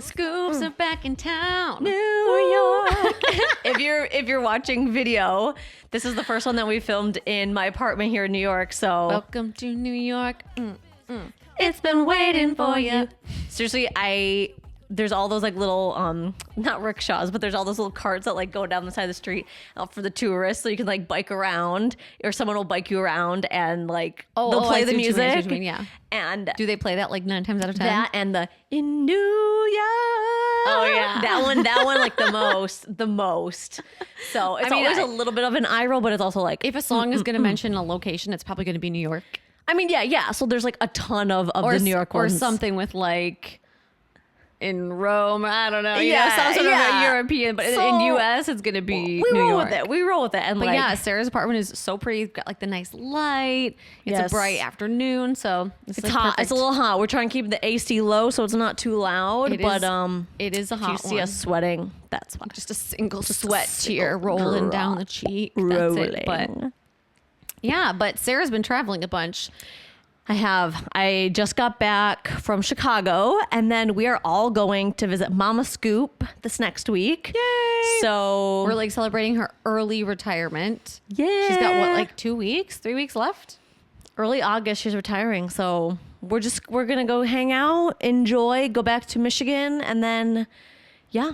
The Scoops are back in town. New York. if you're watching video, this is the first one that we filmed in my apartment here in New York. So Welcome to New York. it's been waiting for you. Seriously, there's all those like little not rickshaws, but there's all those little carts that like go down the side of the street for the tourists, so you can like bike around, or someone will bike you around and like they'll play the music. Yeah. And Do they play that like 9 times out of 10? that and the in New York. Oh yeah. That one like the most. So it's always a little bit of an eye roll, but it's also like, If a song is going to mention a location, it's probably going to be New York. I mean, yeah. So there's like a ton of the New York ones. Or something with like in Rome, I don't know. Yeah, some sort of yeah. European, but So, in US, it's going to be we New roll York. with it. We roll with it. And But like, yeah, Sarah's apartment is so pretty. It's got like the nice light. It's a Yes. bright afternoon, so it's like, hot. perfect. It's a little hot. We're trying to keep the AC low so it's not too loud. It but is- it is a if you hot see one. us sweating, that's why. Just a single Just a sweat single tear rolling drop. down the cheek. That's Rolling. it. But yeah, but Sarah's been traveling a bunch. I have. I just got back from Chicago, and then we are all going to visit Mama Scoop this next week. Yay! So We're like celebrating her early retirement. yeah, She's got what, like 2 weeks, 3 weeks left? early August. She's retiring, so we're gonna go hang out, enjoy, go back to Michigan, and then yeah.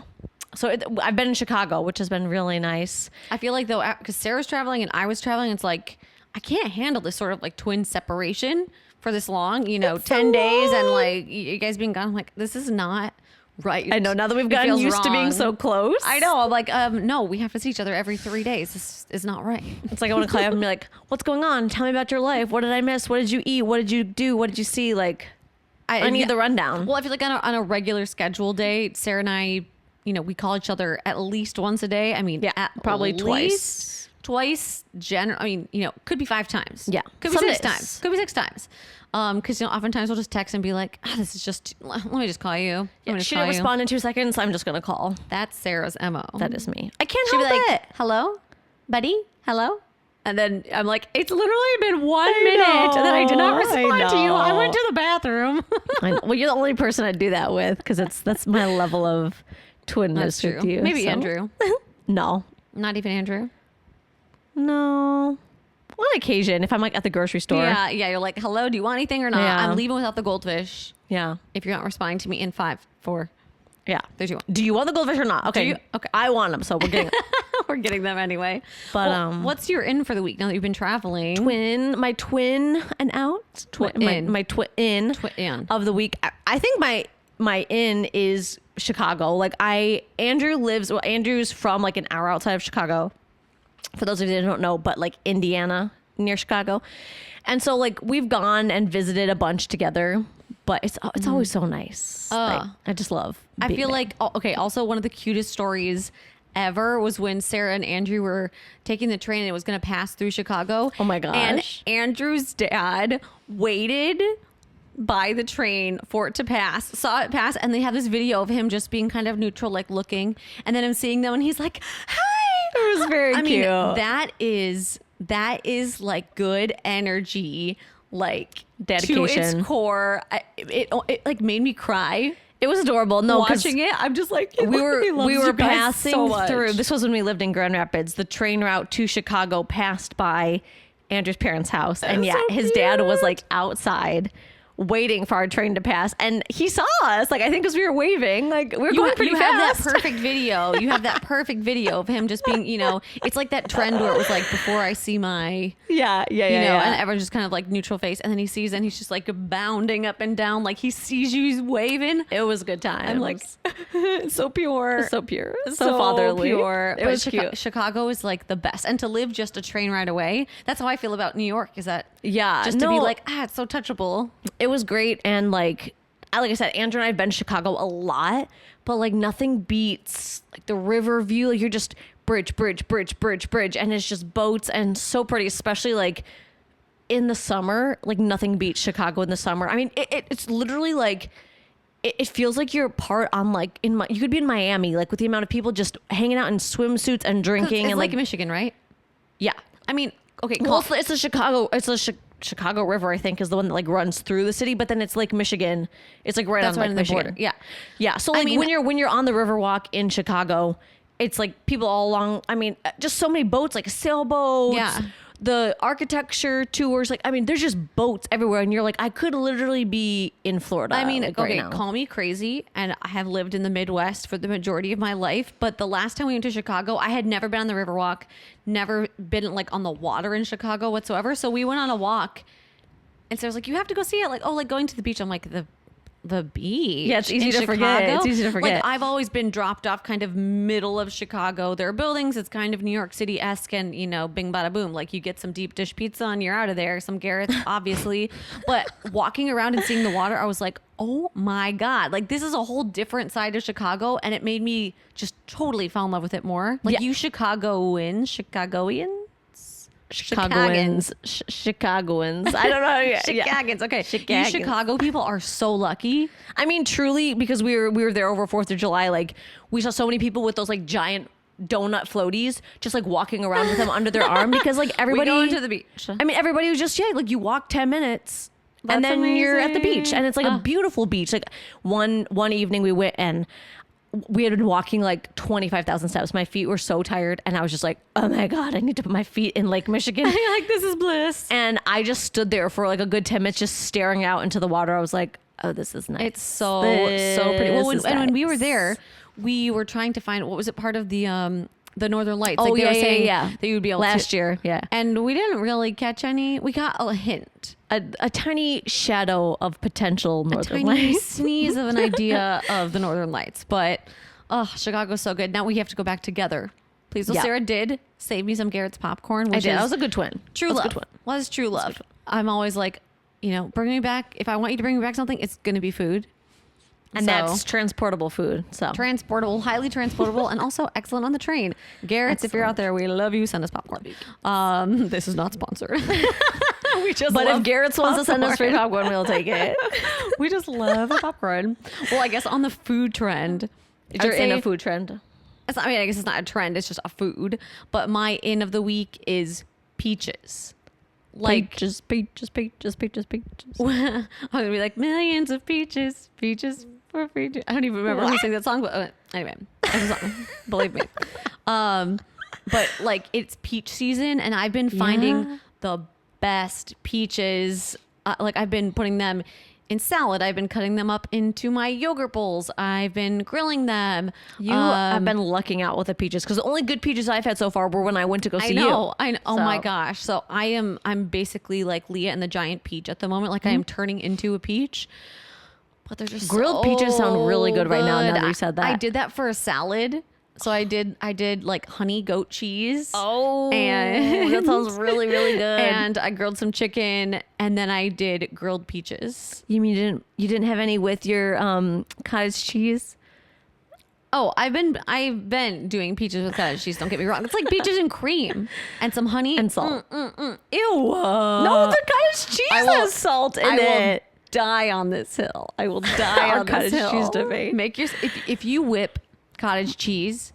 So I've been in Chicago, which has been really nice. I feel like though, because Sarah's traveling and I was traveling, it's like I can't handle this sort of like twin separation for this long. 10 days and like you guys being gone. I'm like, this is not right. I know, now that we've It gotten feels used to being wrong. so close. I know. I'm like, no, we have to see each other every 3 days. This is not right. It's like I want to call you up and be like, "What's going on? Tell me about your life. What did I miss? What did you eat? What did you do? What did you see?" Like, I need the rundown. Well, I feel like on a regular schedule day, Sarah and I, we call each other at least once a day. I mean, Yeah, at probably least twice. I mean, could be 5 times. Yeah. could be Some 6 days. times. Could be 6 times. Because oftentimes we'll just text and be like, "This is just. Let me just call you. Let me just She call didn't you." respond in 2 seconds, so I'm just gonna call. That's Sarah's mo. That is me. I can't She'd be help like, it. "Hello, buddy. Hello." And then I'm like, "It's literally been 1 I minute know, that I did not I respond to you. I know. went to the bathroom." I know. Well, you're the only person I'd do that with, because that's my level of twinness That's true. with you. Maybe so. Andrew. No, Not even Andrew. no. On occasion, if I'm like at the grocery store. Yeah. You're like, "Hello, do you want anything or not?" Yeah. I'm leaving without the goldfish. Yeah. If you're not responding to me in 5, 4, Yeah. 3, 2, 1. Do you want the goldfish or not? Okay. you? Okay. I want them, so we're getting We're getting them anyway. But, Well, what's your in for the week now that you've been traveling? my twin and out. In. My twin in in. of the week. I think my in is Chicago. Like Andrew's from like an hour outside of Chicago. For those of you that don't know, but like Indiana, near Chicago. And so like we've gone and visited a bunch together, but it's always so nice. Like, I just love I being feel there. like, okay, also one of the cutest stories ever was when Sarah and Andrew were taking the train and it was going to pass through Chicago. Oh my And gosh. Andrew's dad waited by the train for it to pass, saw it pass, and they have this video of him just being kind of neutral, like looking, and then him seeing them and he's like, "Hi." It was very I cute. mean, that is like good energy, like Dedication. to its core. It like made me cry. It was adorable. No, 'cause Watching it, I'm just like, we were passing so through. This was when we lived in Grand Rapids. The train route to Chicago passed by Andrew's parents' house, and That's so his dad was cute. like outside waiting for our train to pass, and he saw us. Like I think because we were waving, like we were going pretty you fast. have that perfect video. You have that perfect video of him just being, it's like that trend where it was like, before I see my, yeah, and everyone's just kind of like neutral face, and then he sees and he's just like bounding up and down, like he sees you, he's waving. It was a good time. I'm like, so pure. so pure, so fatherly. Pure. It But was cute. Chicago is like the best, and to live just a train ride away. That's how I feel about New York. Is that Yeah, just to be no. like, it's so touchable. It was great, and like I said, Andrew and I have been to Chicago a lot, but like nothing beats like the river view. Like you're just bridge, and it's just boats and so pretty, especially like in the summer. Like nothing beats Chicago in the summer. I mean, it's literally like it feels like you're part on like you could be in Miami, like with the amount of people just hanging out in swimsuits and drinking It's and like like Michigan, right? yeah. I mean, okay, Well, it's the Chicago. It's the Chicago River, I think, is the one that like runs through the city, but then it's Lake Michigan. It's like right That's on right Lake on the Michigan. border. Yeah. Yeah. So like when you're on the Riverwalk in Chicago, it's like people all along. I mean, just so many boats, like sailboats. Yeah. The architecture tours, like I mean, there's just boats everywhere, and you're like, I could literally be in Florida. I mean, like, okay, right now. call me crazy, and I have lived in the Midwest for the majority of my life. But the last time we went to Chicago, I had never been on the Riverwalk, never been like on the water in Chicago whatsoever. So we went on a walk, and so I was like, "You have to go see it." Like, oh, like going to the beach. I'm like the beach. Yeah, it's easy in to Chicago? forget. It's easy to forget. Like I've always been dropped off kind of middle of Chicago. There are buildings. It's kind of New York City-esque, and bing bada boom. Like you get some deep dish pizza and you're out of there. Some Garrett's, obviously. But walking around and seeing the water, I was like, oh my God. Like this is a whole different side of Chicago, and it made me just totally fall in love with it more. Like Yeah. you Chicagoans. Chicagoans. I don't know. Yeah. Chicagans. Okay. Chicagans. You Chicago people are so lucky. I mean, truly, because we were there over 4th of July. Like we saw so many people with those like giant donut floaties, just like walking around with them under their arm, because like everybody going to the beach. I mean, everybody was just like you walk 10 minutes. and That's then you're at the beach, amazing. and it's like a beautiful beach. Like one evening we went, and we had been walking like 25,000 steps. My feet were so tired, and I was just like, oh my God, I need to put my feet in Lake Michigan. like, this is bliss. And I just stood there for like a good 10 minutes, just staring out into the water. I was like, oh, this is nice. It's so pretty. Well, This is when we were nice. there, we were trying to find, what was it, part of the Northern Lights? Oh, like they yeah, were yeah, saying yeah. that you would be able Last to. year, yeah. And we didn't really catch any. We got a hint. A tiny shadow of potential A Northern tiny Lights. sneeze of an idea of the Northern Lights. But, Chicago's so good. Now we have to go back together. Please. Well, Yeah. Sarah did save me some Garrett's popcorn, I which did. is I was a good twin. true I was a love. good twin. Was true love. I'm always like, bring me back. If I want you to bring me back something, it's going to be food. And So- that's transportable food. So Transportable, highly transportable, and also excellent on the train. Garrett's, if you're out there, we love you. Send us popcorn. This is not sponsored. We just but love if Garrett's wants to send us free popcorn, we'll take it. we just love popcorn. Well, I guess on the food trend, You're in a food trend. I guess it's not a trend. It's just a food. But my in of the week is peaches. Like Peaches. I'm gonna be like millions of peaches for peaches. I don't even remember who sang that song, but anyway, it's a song. Believe me. But like it's peach season, and I've been finding the best peaches. Like I've been putting them in salad. I've been cutting them up into my yogurt bowls. I've been grilling them. You have been lucking out with the peaches, because the only good peaches I've had so far were when I went to go see you. I know. Oh my So- gosh. So I'm basically like Leah and the giant peach at the moment. Like I am turning into a peach. But they're just Grilled so peaches sound really good right now, now that you said that. I did that for a salad. So I did like honey goat cheese. Oh, And that sounds really, really good. And I grilled some chicken, and then I did grilled peaches. you mean you didn't have any with your cottage cheese? Oh, I've been doing peaches with cottage cheese. Don't get me wrong. It's like peaches and cream and some honey And salt. Ew. No, the cottage cheese I will- has salt in I will it. die on this hill. I will die Our on this cottage hill. cheese debate. Make your if you whip cottage cheese,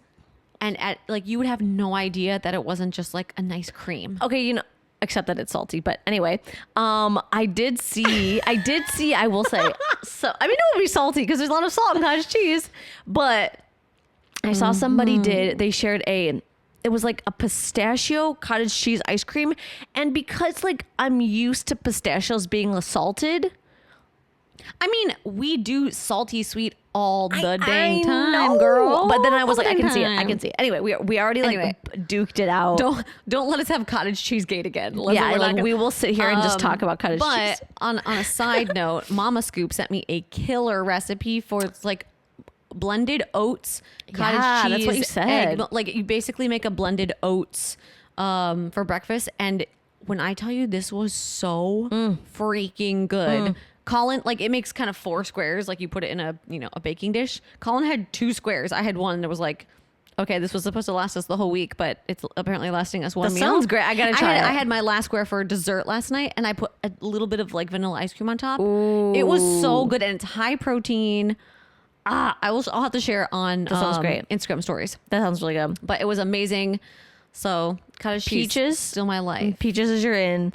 and you would have no idea that it wasn't just like a nice cream. Okay, except that it's salty. But anyway, I did see, I will say, so, I mean, it would be salty because there's a lot of salt in cottage cheese, but I saw somebody they shared it was like a pistachio cottage cheese ice cream. And because like I'm used to pistachios being salted. I mean, we do salty sweet all the I dang time, know. girl. But then I was All like, the I can see it. I time. can see it. Anyway, we already Anyway. like duked it out. Don't let us have cottage cheese gate again. We're yeah, not like, gonna- we will sit here and just talk about cottage but cheese. on a side note, Mama Scoop sent me a killer recipe for it's like blended oats, cottage Yeah, cheese. that's what you said. Like you basically make a blended oats for breakfast, and when I tell you this was so freaking good. Colin, like it makes kind of 4 squares, like you put it in a baking dish. Colin had 2 squares. I had one that was like, okay, this was supposed to last us the whole week, but it's apparently lasting us one That meal. sounds great. I gotta try it. I had my last square for dessert last night, and I put a little bit of like vanilla ice cream on top. It was so good, and it's high protein. I'll have to share on sounds great. Instagram stories, That sounds really good. but it was amazing. So cottage cheese, Peaches? still my life. Peaches is your in.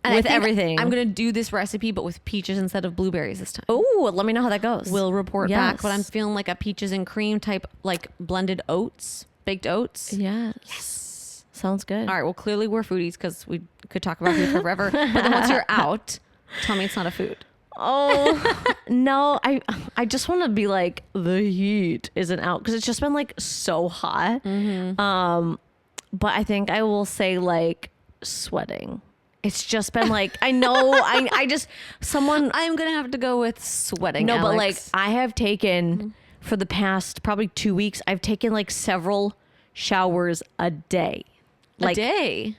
And with I think everything. I'm going to do this recipe, but with peaches instead of blueberries this time. Oh, let me know how that goes. We'll report back, but I'm Yes. feeling like a peaches and cream type, like blended oats, baked oats. Yes. Sounds good. All right. Well, clearly we're foodies because we could talk about food forever. But then once you're out, tell me it's not a food. Oh no, I just want to be like, the heat isn't out because it's just been like so hot. But I think I will say like sweating. It's just been like, I know I just someone I'm going to have to go with sweating. no, but like Alex. I have taken for the past probably 2 weeks, I've taken like several showers a day. Like a day.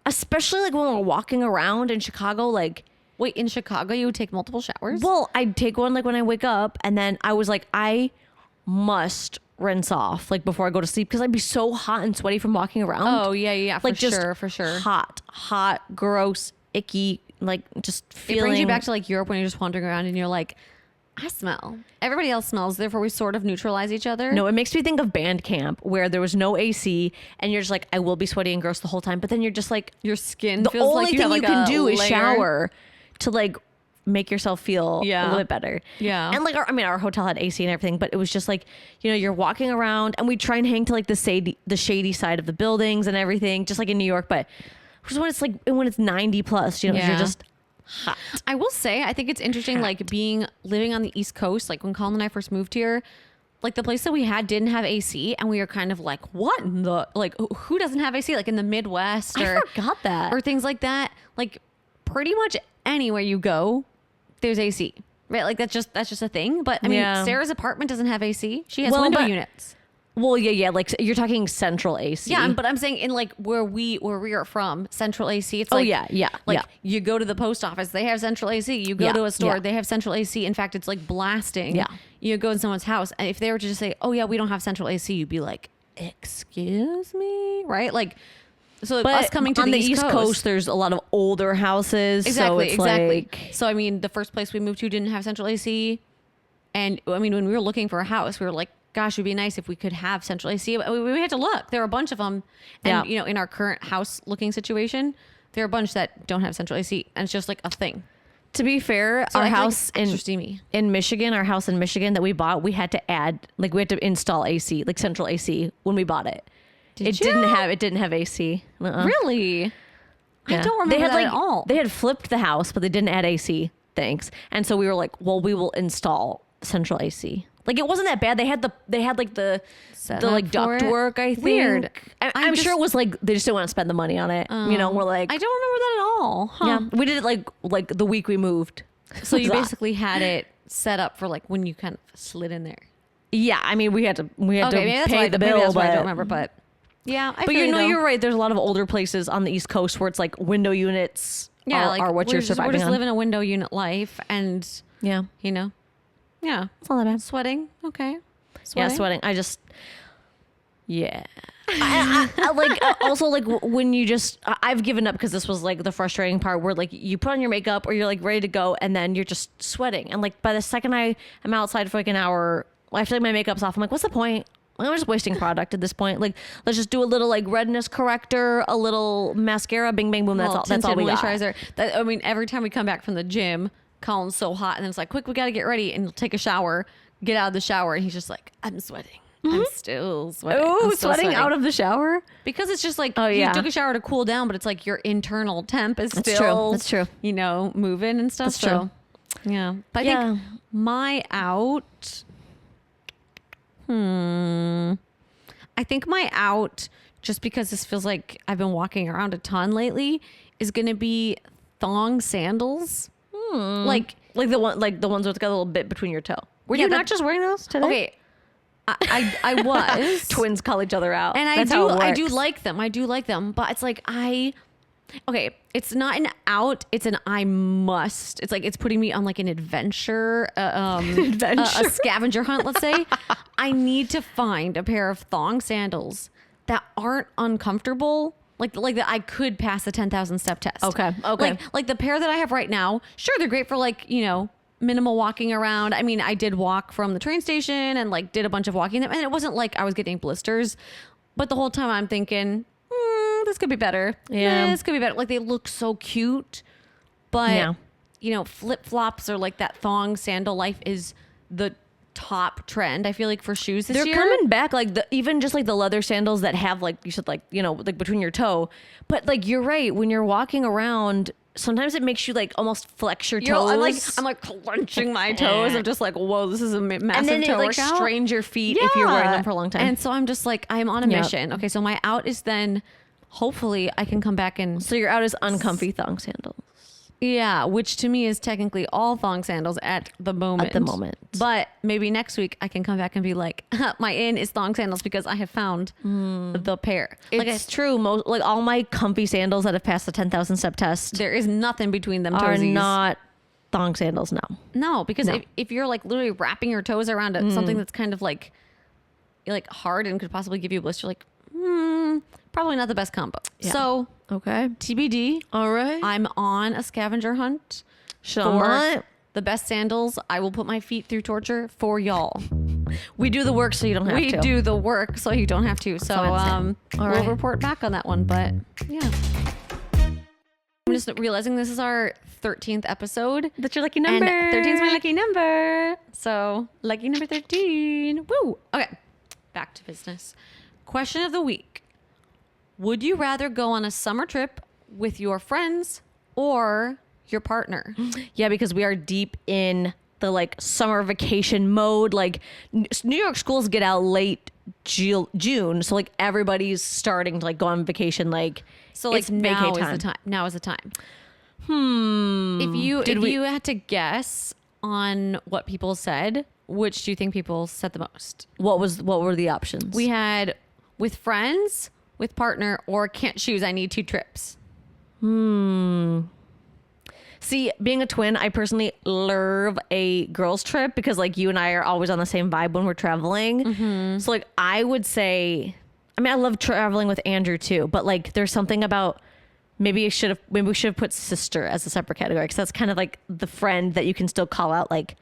especially like when we're walking around in Chicago, like Wait, in Chicago, you would take multiple showers? well, I'd take one like when I wake up, and then I was like, I must rinse off like before I go to sleep because I'd be so hot and sweaty from walking around. Oh, yeah, like just for sure. hot, gross, icky, like just It feeling. brings you back to like Europe when you're just wandering around and you're like, I smell. Everybody else smells, therefore we sort of neutralize each other. No, it makes me think of band camp where there was no AC and you're just like, I will be sweaty and gross the whole time, but then you're just like, Your skin the feels only like you thing have like you can a do is layer. shower to like make yourself feel a Yeah. little bit better. Yeah. And like, our hotel had AC and everything, but it was just like, you're walking around and we try and hang to like the shady side of the buildings and everything, just like in New York. But just when it's like, when it's 90 plus, Yeah. you're just hot. I will say, I think it's interesting, like living on the East Coast, like when Colin and I first moved here, like the place that we had didn't have AC, and we were kind of like, what in the, like, who doesn't have AC? Like in the Midwest I or, forgot that. or things like that. Like pretty much anywhere you go, there's AC, right? Like that's just a thing. But I mean, Yeah. Sarah's apartment doesn't have AC. She has Well, window but- units. Well, yeah. Like you're talking central AC. Yeah, but I'm saying in like where we are from, central AC. It's Oh, like yeah. like you go to the post office, they have central AC. You go Yeah, to a store, yeah. they have central AC. In fact, it's like blasting. Yeah. You go in someone's house, and if they were to just say, "Oh yeah, we don't have central AC," you'd be like, "Excuse me," right? Like, so But us coming to on the East Coast, there's a lot of older houses. exactly, so it's exactly. Like, So I mean, the first place we moved to didn't have central AC, and I mean, when we were looking for a house, we were like, gosh, it'd be nice if we could have central AC. But we had to look. There are a bunch of them. And, Yeah. in our current house looking situation, there are a bunch that don't have central AC. And it's just like a thing. to be fair, So our I feel like house it's extra steamy. in Michigan, our house in Michigan that we bought, we had to add, like we had to install AC, like central AC when we bought it. It you? didn't have AC. Really? I Yeah. don't remember they had that like at all. They had flipped the house, but they didn't add AC. Thanks. And so we were like, well, we will install central AC. Like it wasn't that bad. They had like the Set like up for duct it? work. I think. Weird. I'm sure it was like they just didn't want to spend the money on it. We're like, I don't remember that at all. Huh. yeah, we did it like the week we moved. So you basically had it set up for like when you kind of slid in there. Yeah, I mean we had to Okay, maybe that's pay why, the maybe bill, that's why I but don't remember. But yeah, I but feel though. you're right. There's a lot of older places on the East Coast where it's like window units. Yeah, are what you're surviving we're just on. living a window unit life, and Yeah, yeah, it's not that bad. sweating. Okay, Yeah, sweating. I just, yeah. I like also like when you just I've given up because this was like the frustrating part where like you put on your makeup or you're like ready to go and then you're just sweating and like by the second I am outside for like an hour I feel like my makeup's off. I'm like, what's the point? I'm just wasting product at this point. Like, let's just do a little like redness corrector, a little mascara, bing bang boom. That's all. That's all we got. Moisturizer. I mean, every time we come back from the gym, Colin's so hot, and then it's like, quick, we got to get ready, and he'll take a shower, get out of the shower, and he's just like, I'm sweating. I'm still sweating. Oh, I'm still sweating out of the shower. because it's just like yeah. you took a shower to cool down, but it's like your internal temp is That's still true. That's true. Moving and stuff. That's so, yeah. But I Yeah. think my out. I think my out, just because this feels like I've been walking around a ton lately, is going to be thong sandals. Like the ones with got a little bit between your toe. Were Yeah, you that- not just wearing those today? okay, I was Twins call each other out, and That's how it I do works. like them. I do like them, but it's like okay, it's not an out, it's an I must. It's like it's putting me on like an adventure, a scavenger hunt, let's say. I need to find a pair of thong sandals that aren't uncomfortable. Like that I could pass the 10,000 step test. Okay. Like the pair that I have right now, sure, they're great for like, minimal walking around. I mean, I did walk from the train station and like did a bunch of walking, and it wasn't like I was getting blisters, but the whole time I'm thinking, this could be better. Yeah. This could be better. Like they look so cute. But flip flops or like that thong sandal life is the top trend. I feel like for shoes this year. They're coming back, like even just like the leather sandals that have like you said like like between your toe. But like you're right, when you're walking around, sometimes it makes you like almost flex your toes. I'm like clenching my toes. I'm just like, whoa, this is a massive and then toe it like workout. strains your feet if you're wearing them for a long time. And so I'm just like, I'm on a mission. Okay, so my out is then hopefully I can come back and so your out is uncomfy thong sandals. Yeah, which to me is technically all thong sandals at the moment. But maybe next week I can come back and be like, my in is thong sandals because I have found the pair. It's true. Most like all my comfy sandals that have passed the 10,000 step test, there is nothing between them. Are toesies. not thong sandals. No, because if you're like literally wrapping your toes around something that's kind of like hard and could possibly give you a blister, like probably not the best combo. Yeah. So okay, TBD. All right, I'm on a scavenger hunt for the best sandals. I will put my feet through torture for y'all. We do the work so you don't have to. We do the work so you don't have to. So we'll report back on that one. But yeah. I'm just realizing this is our 13th episode. That's your lucky number. And 13 is my lucky number. So lucky number 13. Woo. Okay. Back to business. Question of the week. Would you rather go on a summer trip with your friends or your partner? Yeah, because we are deep in the like summer vacation mode. Like New York schools get out late June, so like everybody's starting to like go on vacation. Like so, like now is the time. Now is the time. If you had to guess on what people said, which do you think people said the most? What were the options? We had with friends, with partner, or can't choose. I need 2 trips. See, being a twin, I personally love a girls trip because like you and I are always on the same vibe when we're traveling. So like I would say, I mean, I love traveling with Andrew too, but like there's something about maybe we should have put sister as a separate category because that's kind of like the friend that you can still call out like,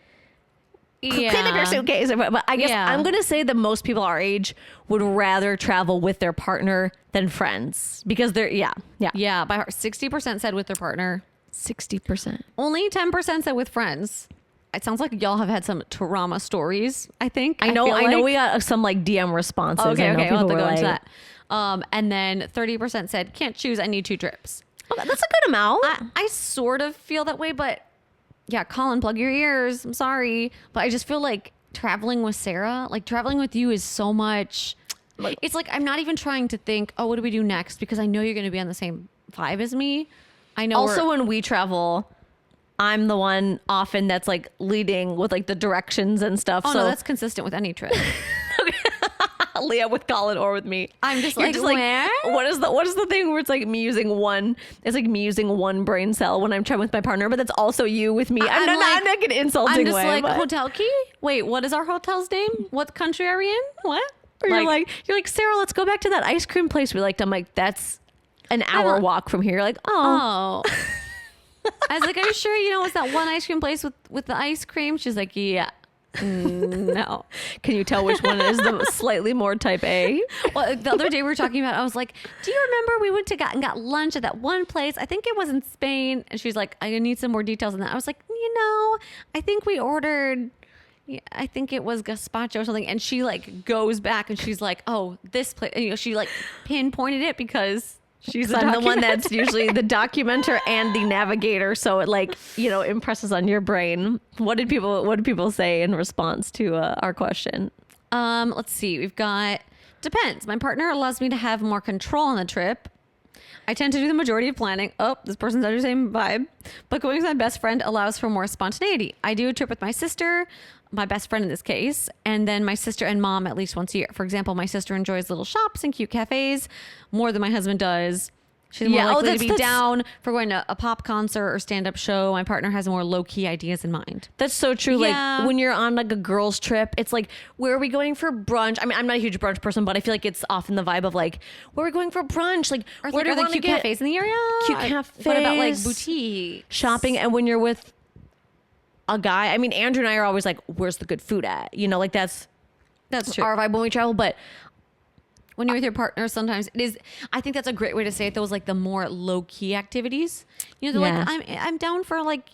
clean up your suitcase. But I guess I'm going to say that most people our age would rather travel with their partner than friends because they're, Yeah, by heart, 60% said with their partner. 60%. Only 10% said with friends. It sounds like y'all have had some trauma stories, I think. I know we got some like DM responses. Okay, we'll have to go into that. And then 30% said, can't choose, I need 2 trips. Okay, that's a good amount. I sort of feel that way, but yeah, Colin, plug your ears. I'm sorry. But I just feel like traveling with Sarah, like traveling with you is so much. It's like I'm not even trying to think, oh, what do we do next? Because I know you're going to be on the same vibe as me. I know. Also, when we travel, I'm the one often that's like leading with like the directions and stuff. Oh, so no, that's consistent with any trip. Leah with Colin or with me. I'm just like, where? What is the thing where it's like me using one? It's like me using one brain cell when I'm traveling with my partner, but that's also you with me. I'm not like an insulting way. I'm just way, like hotel key. Wait, what is our hotel's name? What country are we in? What? Or you're like Sarah, let's go back to that ice cream place we liked. I'm like, that's an hour walk from here. You're like, oh. I was like, are you sure it's that one ice cream place with the ice cream? She's like, yeah. No. Can you tell which one is the slightly more type A? Well, the other day we were talking about, I was like, do you remember we went to got lunch at that one place? I think it was in Spain. And she's like, I need some more details on that. I was like, I think we ordered, I think it was gazpacho or something. And she like goes back and she's like, oh, this place, she like pinpointed it because I'm the one that's usually the documenter and the navigator, so it like impresses on your brain. What did people say in response to our question? Let's see. We've got depends. My partner allows me to have more control on the trip. I tend to do the majority of planning. Oh, this person's under the same vibe. But going with my best friend allows for more spontaneity. I do a trip with my sister, my best friend in this case, and then my sister and mom at least once a year. For example, my sister enjoys little shops and cute cafes more than my husband does. She's more likely to be down for going to a pop concert or stand-up show. My partner has more low-key ideas in mind. That's so true. Yeah. Like when you're on like a girls trip, it's like, where are we going for brunch? I mean, I'm not a huge brunch person, but I feel like it's often the vibe of like, where are we going for brunch? Like, or where do we want to get cafes in the area? Cute cafes. What about like boutique shopping? And when you're with a guy, I mean, Andrew and I are always like, where's the good food at? Like that's true. Our vibe when we travel. But when you're with your partner, sometimes it is. I think that's a great way to say it. Those like the more low key activities. You know, they're like I'm down for like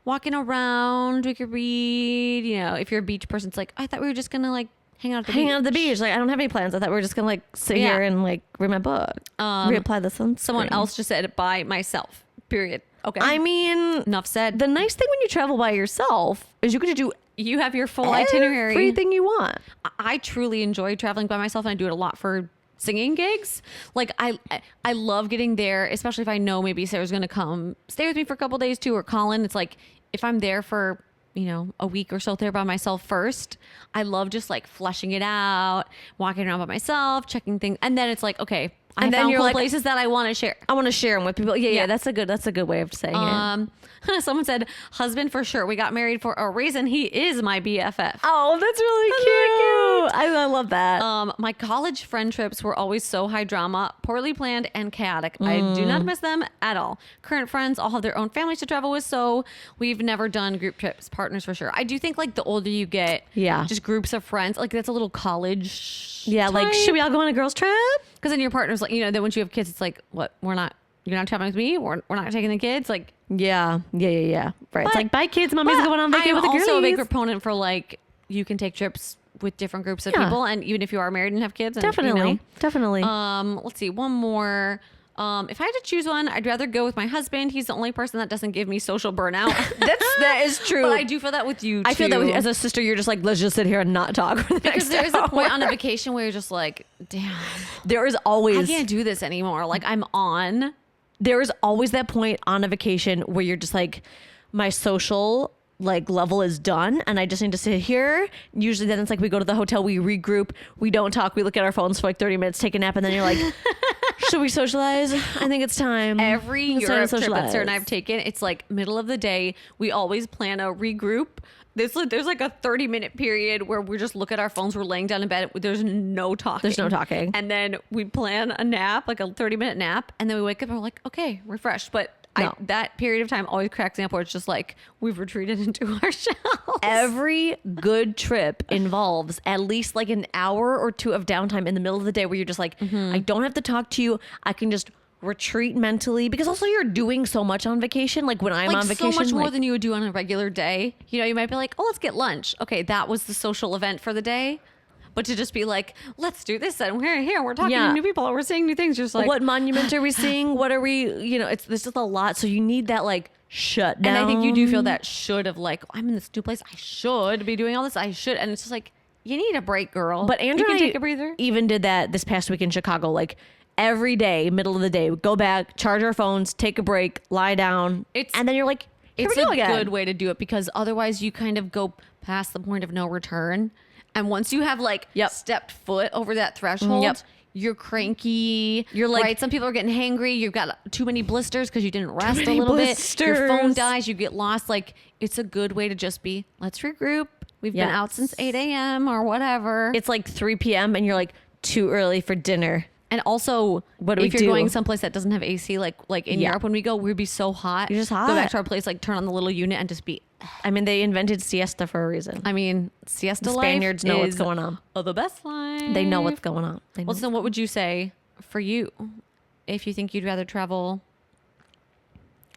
walking around. We could read. You know, if you're a beach person, it's like I thought we were just gonna like hang out at the beach. Like I don't have any plans. I thought we were just gonna like sit here and like read my book. Reapply the sunscreen. Someone else just said by myself. Period. Okay. I mean, enough said. The nice thing when you travel by yourself is you get to do. You have your full itinerary. Everything you want. I truly enjoy traveling by myself, and I do it a lot for singing gigs. Like I love getting there, especially if I know maybe Sarah's going to come stay with me for a couple days too, or Colin. It's like if I'm there for a week or so there by myself first, I love just like fleshing it out, walking around by myself, checking things, and then it's like okay. And then you're like places that I want to share. I want to share them with people. Yeah. That's a good way of saying it. Someone said husband for sure. We got married for a reason. He is my BFF. Oh, that's really cute. I love that. My college friend trips were always so high drama, poorly planned, and chaotic. I do not miss them at all. Current friends all have their own families to travel with, so we've never done group trips. Partners for sure. I do think like the older you get, just groups of friends, like that's a little college. Yeah, type. like should we all go on a girls trip? Because then your partner's like, then once you have kids, it's like, what? You're not traveling with me. We're not taking the kids. Like, yeah. Right. It's like, bye kids. Mommy's going on vacation with the girlies. I'm also a big proponent for like, you can take trips with different groups of people. And even if you are married and have kids. And, Definitely. Let's see. One more. If I had to choose one, I'd rather go with my husband. He's the only person that doesn't give me social burnout. That is true. But I do feel that with you too. I feel that as a sister, you're just like, let's just sit here and not talk for the because there's a point on a vacation where you're just like, damn. There is always. I can't do this anymore. Like I'm on. There is always that point on a vacation where you're just like, my social like level is done and I just need to sit here. Usually then it's like we go to the hotel, we regroup, we don't talk, we look at our phones for like 30 minutes, take a nap, and then you're like, should we socialize? I think it's time. Every Europe trip that Sarah and I've taken, it's like middle of the day. We always plan a regroup. There's like a 30-minute period where we just look at our phones. We're laying down in bed. There's no talking. And then we plan a nap, like a 30-minute nap. And then we wake up and we're like, okay, refreshed. But that period of time always cracks me up where it's just like we've retreated into our shells. Every good trip involves at least like an hour or two of downtime in the middle of the day where you're just like, I don't have to talk to you. I can just retreat mentally, because also you're doing so much on vacation. Like when I'm on vacation, so much more than you would do on a regular day. You might be like, oh, let's get lunch. Okay, that was the social event for the day. But to just be like, let's do this and we're here, we're talking to new people, we're seeing new things. Just like, what monument are we seeing? What are we? This is a lot. So you need that like shut down. And I think you do feel that should of like, I'm in this new place. I should be doing all this. I should. And it's just like, you need a break, girl. But Andrew and I take a breather. Even did that this past week in Chicago. Like every day, middle of the day, go back, charge our phones, take a break, lie down. And then you're like, it's a good way to do it, because otherwise you kind of go past the point of no return. And once you have like stepped foot over that threshold, you're cranky. You're like, right? Some people are getting hangry. You've got too many blisters because you didn't rest a little bit. Your phone dies. You get lost. Like, it's a good way to just be, let's regroup. We've been out since 8 a.m. or whatever. It's like 3 p.m. and you're like too early for dinner. And also, if you're going someplace that doesn't have AC, like in Europe, when we go, we'd be so hot. You're just hot. Go back to our place, like turn on the little unit and just be. I mean, they invented siesta for a reason. I mean, siesta the Spaniards know what's going on. The best life. They know what's going on. Well, so what would you say for you if you think you'd rather travel?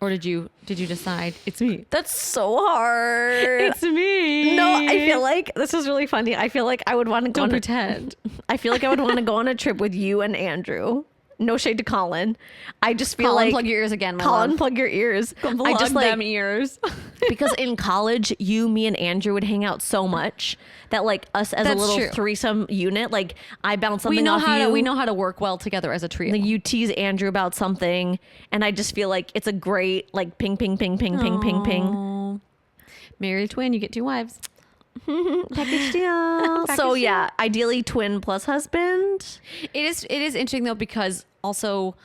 Or did you decide it's me? That's so hard. It's me. No, I feel like this is really funny. I feel like I would want to go. Don't pretend. I feel like I would want to go on a trip with you and Andrew. No shade to Colin. I just feel Colin, like plug your ears again. Colin, plug your ears. I just like them ears. Because in college, me and Andrew would hang out so much that like us as a little threesome unit, like I bounce something off you. We know how to work well together as a trio. Like you tease Andrew about something, and I just feel like it's a great like ping, ping, ping, ping, ping, ping, ping. Married twin, you get 2 wives. Package deal. So yeah, ideally twin plus husband. It is interesting though, because also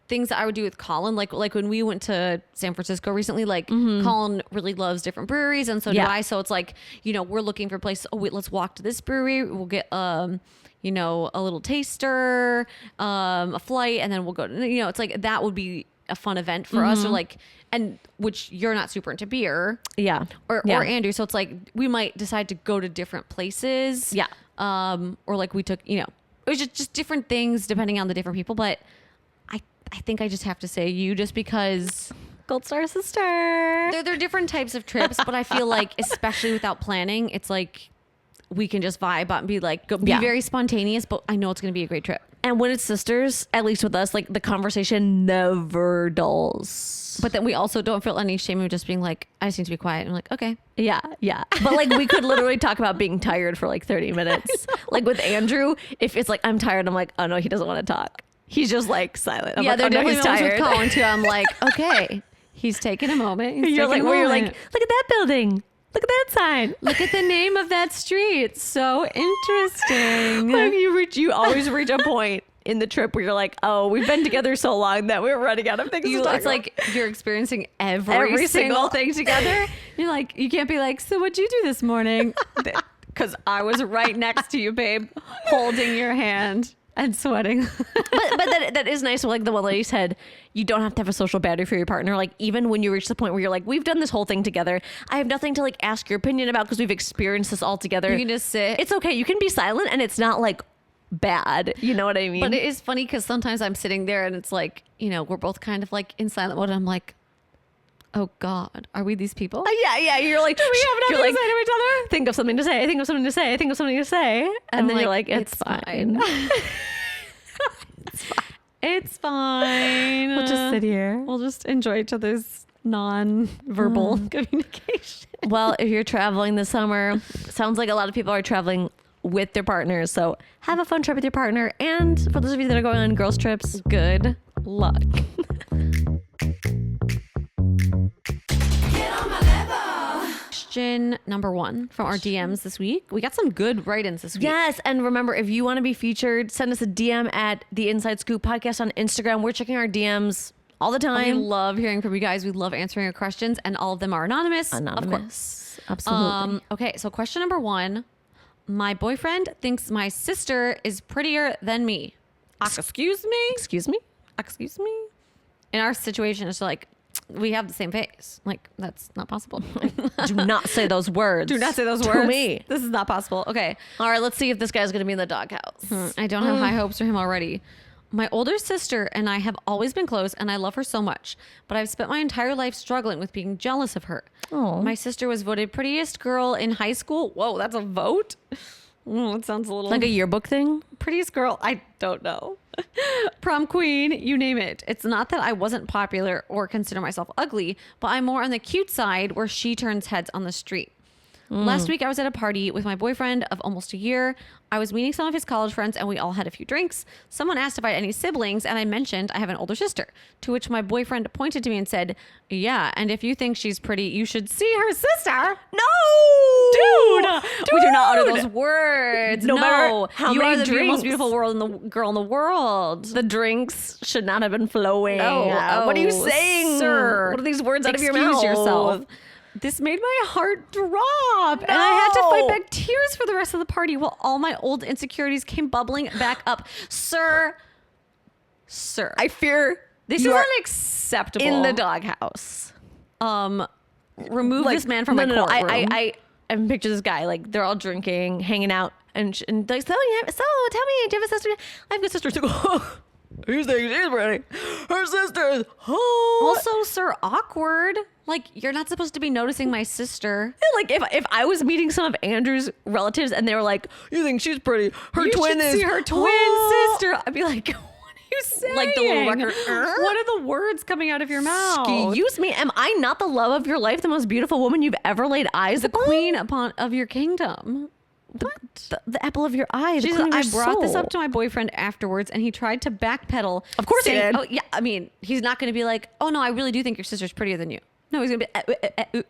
things that I would do with Colin, like when we went to San Francisco recently, like Colin really loves different breweries, and so do I. So it's like, we're looking for places. Oh wait, let's walk to this brewery. We'll get a little taster, a flight, and then we'll go to, it's like that would be a fun event for us, or like, and which you're not super into beer, or Andrew, so it's like we might decide to go to different places, or like we took, it was just different things depending on the different people. But I think I just have to say you, just because Gold Star sister. they're different types of trips. But I feel like, especially without planning, it's like we can just vibe out and be like, be very spontaneous. But I know it's going to be a great trip. And when it's sisters, at least with us, like the conversation never dulls. But then we also don't feel any shame of just being like, I just need to be quiet. And I'm like, okay. Yeah. But like we could literally talk about being tired for like 30 minutes. Like with Andrew, if it's like, I'm tired, I'm like, oh no, he doesn't want to talk. He's just like silent. I'm yeah, like, they're definitely he's moments tired. with Colin too. I'm like, okay, he's taking a moment. You're like, look at that building. Look at that sign. Look at the name of that street. It's so interesting. Like you always reach a point in the trip where you're like, oh, we've been together so long that we're running out of things to talk It's about. like you're experiencing every single thing together. You're like, you can't be like, so what'd you do this morning? Because I was right next to you, babe, holding your hand and sweating. but that is nice. Like the one lady said, you don't have to have a social boundary for your partner. Like even when you reach the point where you're like, we've done this whole thing together, I have nothing to like ask your opinion about because we've experienced this all together. You can just sit. It's okay. You can be silent and it's not like bad. You know what I mean? But it is funny because sometimes I'm sitting there and it's like, we're both kind of like in silent mode. And I'm like, oh God, are we these people? Yeah. You're like, Do we have nothing to say to each other? Think of something to say. Think of something to say. Think of something to say. And then you're like, it's fine. It's fine. We'll just sit here. We'll just enjoy each other's non-verbal communication. Well, if you're traveling this summer, sounds like a lot of people are traveling with their partners. So have a fun trip with your partner. And for those of you that are going on girls trips, Good luck. Question number 1 from our DMs this week. We got some good write-ins this week. yes. And remember, if you want to be featured, send us a DM at the Inside Scoop Podcast on Instagram. We're checking our DMs all the We time. love hearing from you guys. We love answering your questions, and all of them are anonymous. Of course. Absolutely. Okay, so question number 1. My boyfriend thinks my sister is prettier than me. Excuse me? Excuse me? Excuse me? In our situation, it's like, we have the same face. Like, that's not possible. Do not say those words. Do not say those to words. me. This is not possible. Okay. All right, let's see if this guy's going to be in the doghouse. I don't have high hopes for him already. My older sister and I have always been close, and I love her so much, but I've spent my entire life struggling with being jealous of her. Aw. My sister was voted prettiest girl in high school. Whoa, that's a vote? It sounds a little... Like a yearbook thing? prettiest girl, I don't know. Prom queen, you name it. It's not that I wasn't popular or consider myself ugly, but I'm more on the cute side where she turns heads on the street. Last week, I was at a party with my boyfriend of almost a year. I was meeting some of his college friends and we all had a few drinks. Someone asked if I had any siblings and I mentioned I have an older sister, to which my boyfriend pointed to me and said, yeah, and if you think she's pretty, you should see her sister. No! Dude! We do not utter those words. No matter how you many are the drinks. most beautiful girl in the world. The drinks should not have been flowing. Oh, what are you saying? sir? What are these words out of your Excuse mouth? yourself. This made my heart drop. And I had to fight back tears for the rest of the party while all my old insecurities came bubbling back up. Sir. I fear This is you are unacceptable. in the doghouse. Remove this man from my courtroom. I picture this guy, like they're all drinking, hanging out, and like, tell me, do you have a sister? I have a sister too. He's thinking she's pretty. Her sister is Also, sir, awkward. Like, you're not supposed to be noticing my sister. like if I was meeting some of Andrew's relatives and they were like, you think she's pretty? Her You twin should is see her twin sister. I'd be like, what are you saying? Like the little record. What are the words coming out of your mouth? Excuse me, am I not the love of your life, the most beautiful woman you've ever laid eyes The upon? queen of your kingdom. The apple of your eye. The She's queen of I your brought this soul. up to my boyfriend afterwards, and he tried to backpedal. Of course he did. Oh, yeah. I mean, he's not going to be like, oh, no, I really do think your sister's prettier than you. No, he's going to be...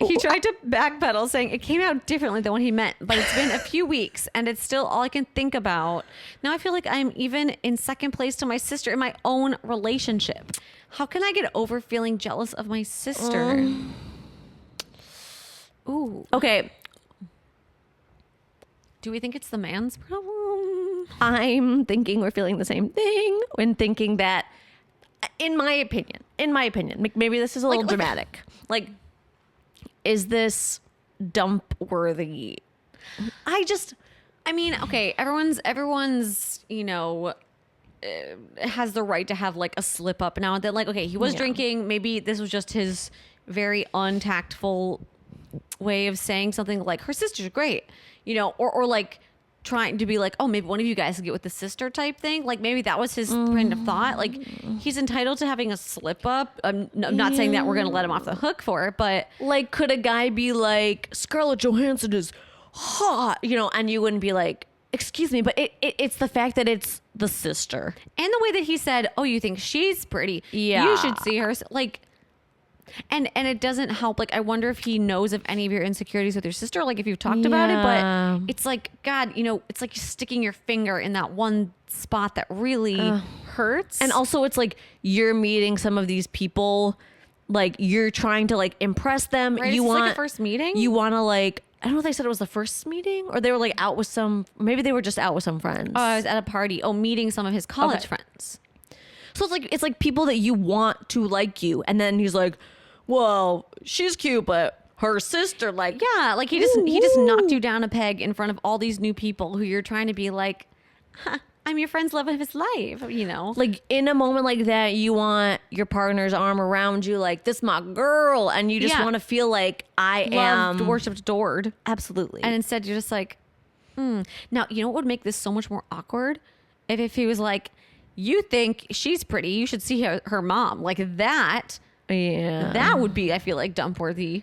He tried to backpedal, saying it came out differently than what he meant, but it's been a few weeks, and it's still all I can think about. Now I feel like I'm even in second place to my sister in my own relationship. How can I get over feeling jealous of my sister? Ooh. Okay, Do we think it's the man's problem? I'm thinking we're feeling the same thing when thinking that, in my opinion, maybe this is a little dramatic. Like, is this dump worthy? I I mean, okay, everyone's, has the right to have like a slip up now and then. Like, okay, he was drinking. Maybe this was just his very untactful way of saying something like her sister's great, or like trying to be like, oh, maybe one of you guys can get with the sister type thing. Like maybe that was his kind of thought. Like he's entitled to having a slip up. I'm not saying that we're going to let him off the hook for it, but like, could a guy be like, Scarlett Johansson is hot, and you wouldn't be like, excuse me, but it's the fact that it's the sister. And the way that he said, oh, you think she's pretty. Yeah. You should see her. Like, and it doesn't help. Like, I wonder if he knows of any of your insecurities with your sister. Like, if you've talked about it, but it's like, God, it's like sticking your finger in that one spot that really hurts. And also it's like you're meeting some of these people, like you're trying to like impress them. Right? You It's want like a first meeting. You want to like, I don't know if they said it was the first meeting or they were like out with maybe they were just out with some friends. Oh, I was at a party. Oh, meeting some of his college friends. So it's like people that you want to like you. And then he's like, well, she's cute, but her sister, like, Yeah, like he just knocked you down a peg in front of all these new people who you're trying to be like, I'm your friend's love of his life, Like in a moment like that, you want your partner's arm around you, like this my girl, and you just want to feel like I Loved, am worshipped, adored. Absolutely. And instead you're just like, Now, you know what would make this so much more awkward? If he was like, you think she's pretty, you should see her mom. Like that. Yeah. That would be, I feel like, dump worthy.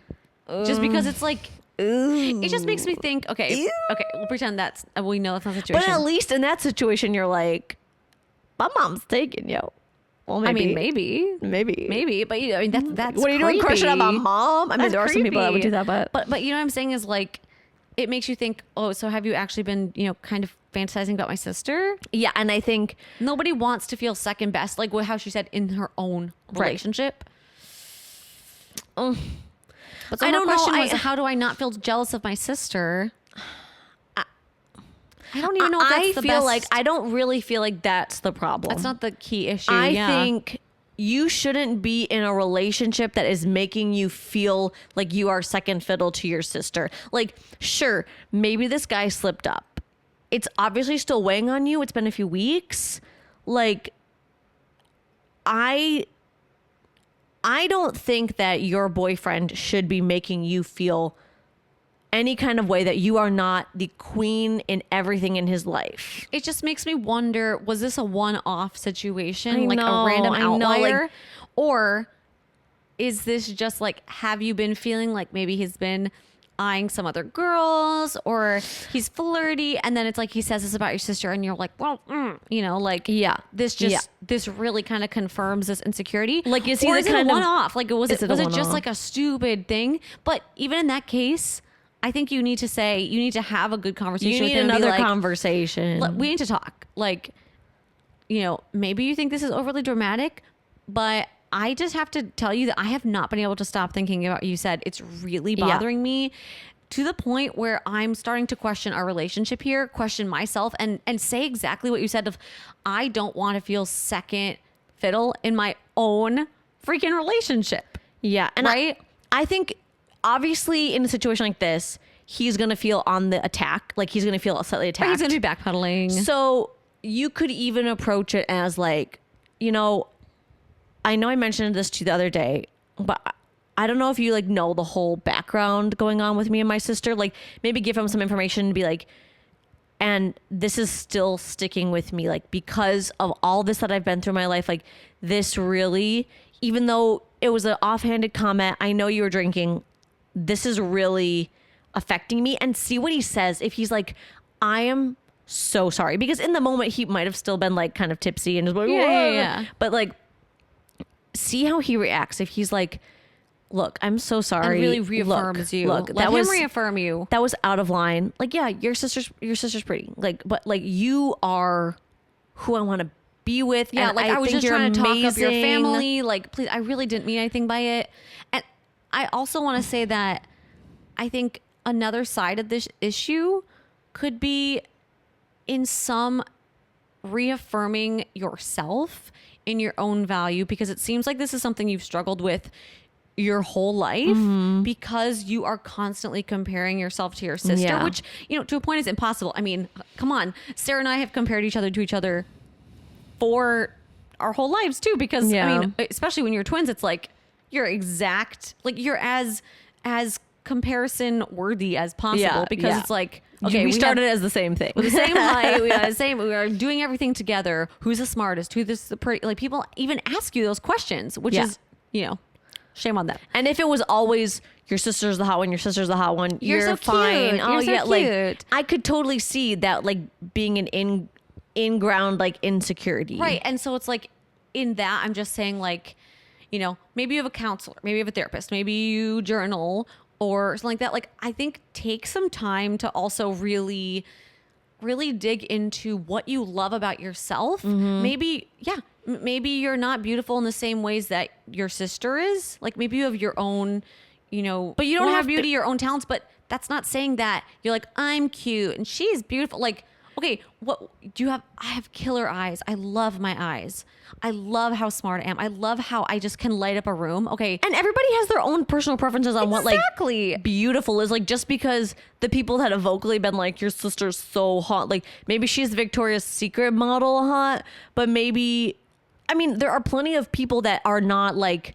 Just because it's like, it just makes me think, okay, we'll pretend we know that's not the situation. But at least in that situation, you're like, my mom's taking you. Well, maybe. I mean, maybe, but that's what are you doing, crushing on my mom? I mean, there are some people that would do that, but you know what I'm saying is like, it makes you think, oh, so have you actually been, kind of fantasizing about my sister? Yeah, and I think nobody wants to feel second best, like how she said in her own relationship. Right. But so my question was, how do I not feel jealous of my sister? I don't even know if that's the best. I don't really feel like that's the problem. That's not the key issue. I think you shouldn't be in a relationship that is making you feel like you are second fiddle to your sister. Like, sure, maybe this guy slipped up. It's obviously still weighing on you. It's been a few weeks. Like, I don't think that your boyfriend should be making you feel any kind of way that you are not the queen in everything in his life. It just makes me wonder, was this a one-off situation? A random outlier? Or is this just like, have you been feeling like maybe he's been eyeing some other girls or he's flirty, and then it's like he says this about your sister and you're like, well, this really kind of confirms this insecurity. Like, is he or the is kind it a of one-off? Like, was it just like a stupid thing? But even in that case, I think you need to have a good conversation. You with need him another and be like, conversation. We need to talk. Like, maybe you think this is overly dramatic, but I just have to tell you that I have not been able to stop thinking about what you said. It's really bothering me to the point where I'm starting to question our relationship here, question myself, and say exactly what you said of, I don't want to feel second fiddle in my own freaking relationship. Yeah. And right? I think obviously in a situation like this, he's going to feel on the attack. Like he's going to feel slightly attacked. Or he's going to be backpedaling. So you could even approach it as like, I know I mentioned this to you the other day, but I don't know if you like know the whole background going on with me and my sister. Like maybe give him some information and be like, and this is still sticking with me, like because of all this that I've been through in my life, like this really, even though it was an offhanded comment, I know you were drinking, this is really affecting me. And see what he says. If he's like, I am so sorry, because in the moment he might have still been like kind of tipsy and just like, yeah. But like, see how he reacts. If he's like, look, I'm so sorry. And really reaffirms you. Look, Let him reaffirm you. That was out of line. Like, yeah, your sister's pretty. Like, but like you are who I want to be with. Yeah, and like I was just trying to talk up your amazing. family. Like, please, I really didn't mean anything by it. And I also want to say that I think another side of this issue could be in some reaffirming yourself in your own value, because it seems like this is something you've struggled with your whole life because you are constantly comparing yourself to your sister, Yeah. which, you know, to a point is impossible. I mean, come on. Sarah and I have compared each other to each other for our whole lives too, because Yeah. I mean, especially when you're twins, it's like you're exact, like you're as comparison worthy as possible, because it's like, okay, we started have as the same thing. the same height, we are the same, we are doing everything together. Who's the smartest? Who's the pretty? Like, people even ask you those questions, which is, you know, shame on them. And if it was always your sister's the hot one, your sister's the hot one, You're you're so fine. cute. Oh You're so yeah, like cute. I could totally see that, like being an in ground like insecurity. Right. And so it's like, in that, I'm just saying, like, you know, maybe you have a counselor, maybe you have a therapist, maybe you journal or something like that. Like, I think take some time to also really dig into what you love about yourself. Maybe, maybe you're not beautiful in the same ways that your sister is. Like, maybe you have your own, you know, But you don't have beauty, your own talents, but that's not saying that you're like, I'm cute and she's beautiful. Like, okay, what do you have? I have killer eyes. I love my eyes. I love how smart I am. I love how I just can light up a room. Okay. And everybody has their own personal preferences on what Exactly. like beautiful is. Like, just because the people that have vocally been like, your sister's so hot, like maybe she's Victoria's Secret model hot, but maybe, I mean, there are plenty of people that are not like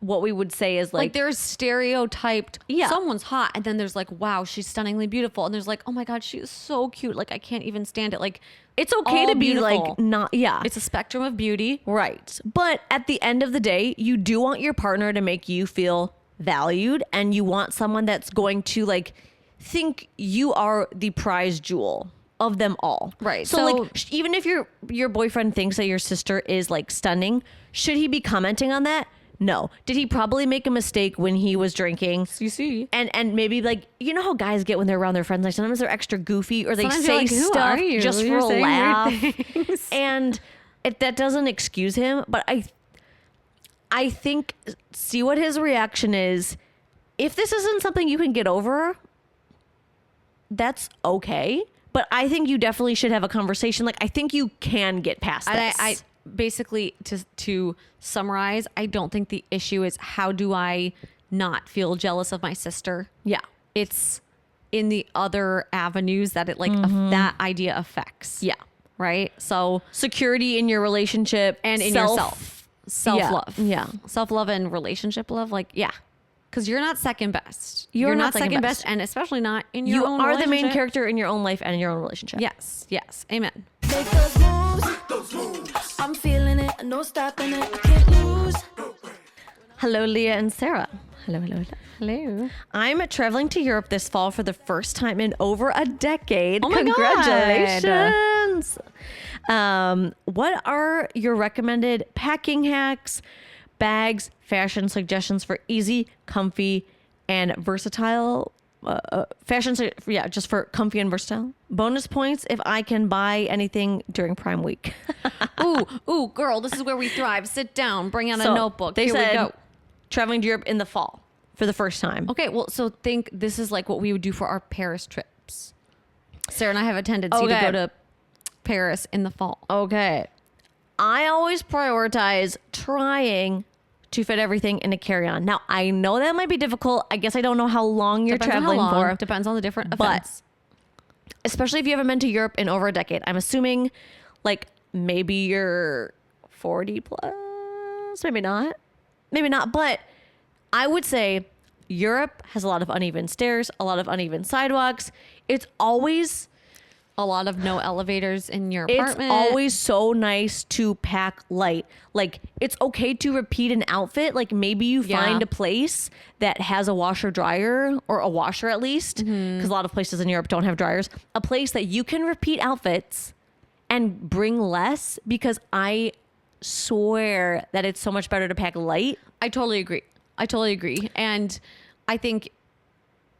what we would say is Like, there's stereotyped, Yeah. someone's hot, and then there's like, wow, she's stunningly beautiful. And there's like, oh my God, she is so cute. Like, I can't even stand it. Like, it's okay all to be beautiful. like not, yeah. It's a spectrum of beauty. Right. But at the end of the day, you do want your partner to make you feel valued, and you want someone that's going to like think you are the prize jewel of them all. Right. So, So- like even if your boyfriend thinks that your sister is like stunning, should he be commenting on that? No. Did he probably make a mistake when he was drinking? You see. And maybe like, you know how guys get when they're around their friends, like sometimes they're extra goofy or they Sometimes say you're like, "Who stuff are you? just You're for a saying weird laugh. things." And if that doesn't excuse him, but I think see what his reaction is. If this isn't something you can get over, that's okay. But I think you definitely should have a conversation. Like, I think you can get past And this. I basically, to summarize, I don't think the issue is how do I not feel jealous of my sister. yeah. It's in the other avenues that it like that idea affects. Yeah. Right. So, Security in your relationship and in yourself, self-love. Yeah. Self-love and relationship love. Like, yeah. Because you're not second best. You're not second best. and especially not in your You own are the main relationship. character in your own life and in your own relationship. Yes. Yes. Amen. Make those moves. I'm feeling it. No stopping it. I can't lose. Hello, Leah and Sarah. Hello, hello, hello. Hello. I'm traveling to Europe this fall for the first time in over a decade. Oh my God. Congratulations. What are your recommended packing hacks, bags, fashion suggestions for easy, comfy, and versatile fashion? Yeah, just for comfy and versatile. Bonus points if I can buy anything during Prime Week. Ooh, girl, this is where we thrive. Sit down, bring out So, a notebook. They Here said we go. traveling to Europe in the fall for the first time. Okay, well, so think this is like what we would do for our Paris trips. Sarah and I have a tendency to Okay. go to Paris in the fall. Okay. I always prioritize trying to fit everything in a carry-on. Now, I know that might be difficult. I guess I don't know how long you're Depends on traveling how long, for. Depends on the different But- events. Especially if you haven't been to Europe in over a decade. I'm assuming like maybe you're 40 plus, maybe not. Maybe not, but I would say Europe has a lot of uneven stairs, a lot of uneven sidewalks. It's always A lot of no elevators in your apartment. It's always so nice to pack light. Like, it's okay to repeat an outfit. Like, maybe you Yeah. find a place that has a washer dryer, or a washer at least, because a lot of places in Europe don't have dryers. A place that you can repeat outfits and bring less, because I swear that it's so much better to pack light. I totally agree. And I think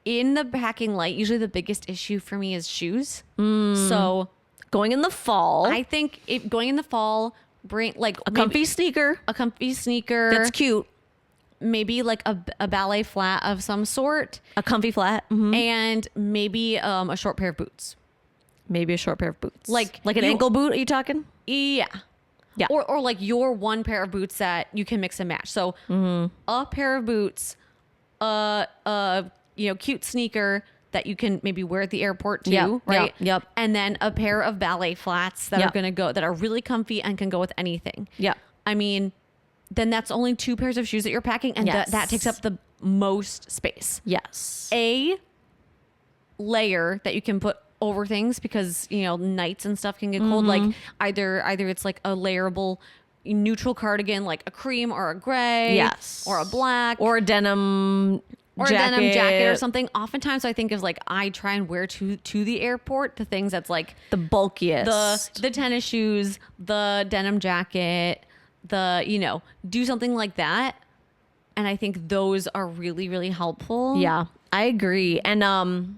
in the packing light, usually the biggest issue for me is shoes. So Going in the fall, I think if going in the fall, bring like a comfy sneaker. a comfy sneaker. That's cute. Maybe like a ballet flat of some sort, A comfy flat. Mhm. and maybe a short pair of boots. Maybe a short pair of boots. Like an you- ankle boot, are you talking? Yeah. Yeah. Or like your one pair of boots that you can mix and match. So a pair of boots, cute sneaker that you can maybe wear at the airport too, Yep, right? yep. And then a pair of ballet flats that that are really comfy and can go with anything. Yeah. I mean, then that's only 2 pairs of shoes that you're packing, and Yes. that takes up the most space. Yes. A layer that you can put over things because nights and stuff can get cold. Like either it's like a layerable neutral cardigan, like a cream or a gray, Yes. or a black, Or a denim or jacket. a denim jacket or something. Oftentimes, I think of like I try and wear to the airport the things that's like The bulkiest. the tennis shoes, the denim jacket, do something like that. And I think those are really, really helpful. Yeah, I agree. And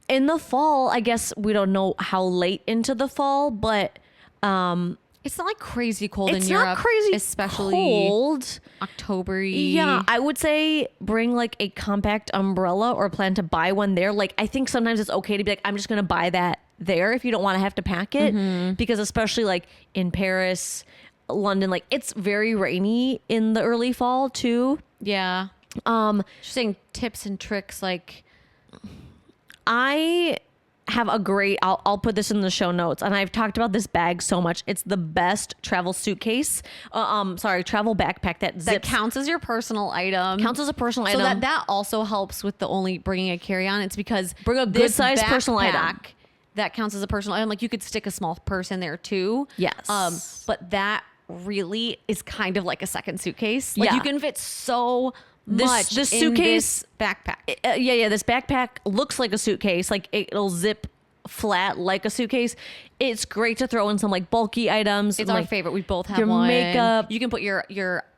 in the fall, I guess we don't know how late into the fall, but It's not like crazy cold in it's Europe. not crazy especially cold. October-y. Yeah, I would say bring like a compact umbrella or plan to buy one there. Like, I think sometimes it's okay to be like, I'm just going to buy that there if you don't want to have to pack it. Because especially like in Paris, London, like it's very rainy in the early fall too. Yeah. Just saying tips and tricks like I have a great, I'll put this in the show notes, and I've talked about this bag so much. It's the best travel suitcase. Travel backpack that zips. that counts as your personal item. Counts as a personal so item. that also helps with the only bringing a carry-on. It's because Bring a this good-sized personal item. backpack that counts as a personal item. Like you could stick a small purse in there too. Yes. But that really is kind of like a second suitcase. Like Yeah. you can fit so much this in suitcase- this backpack. This backpack looks like a suitcase. Like it'll zip flat like a suitcase. It's great to throw in some like bulky items. It's like our favorite. We both have your one. makeup. You can put your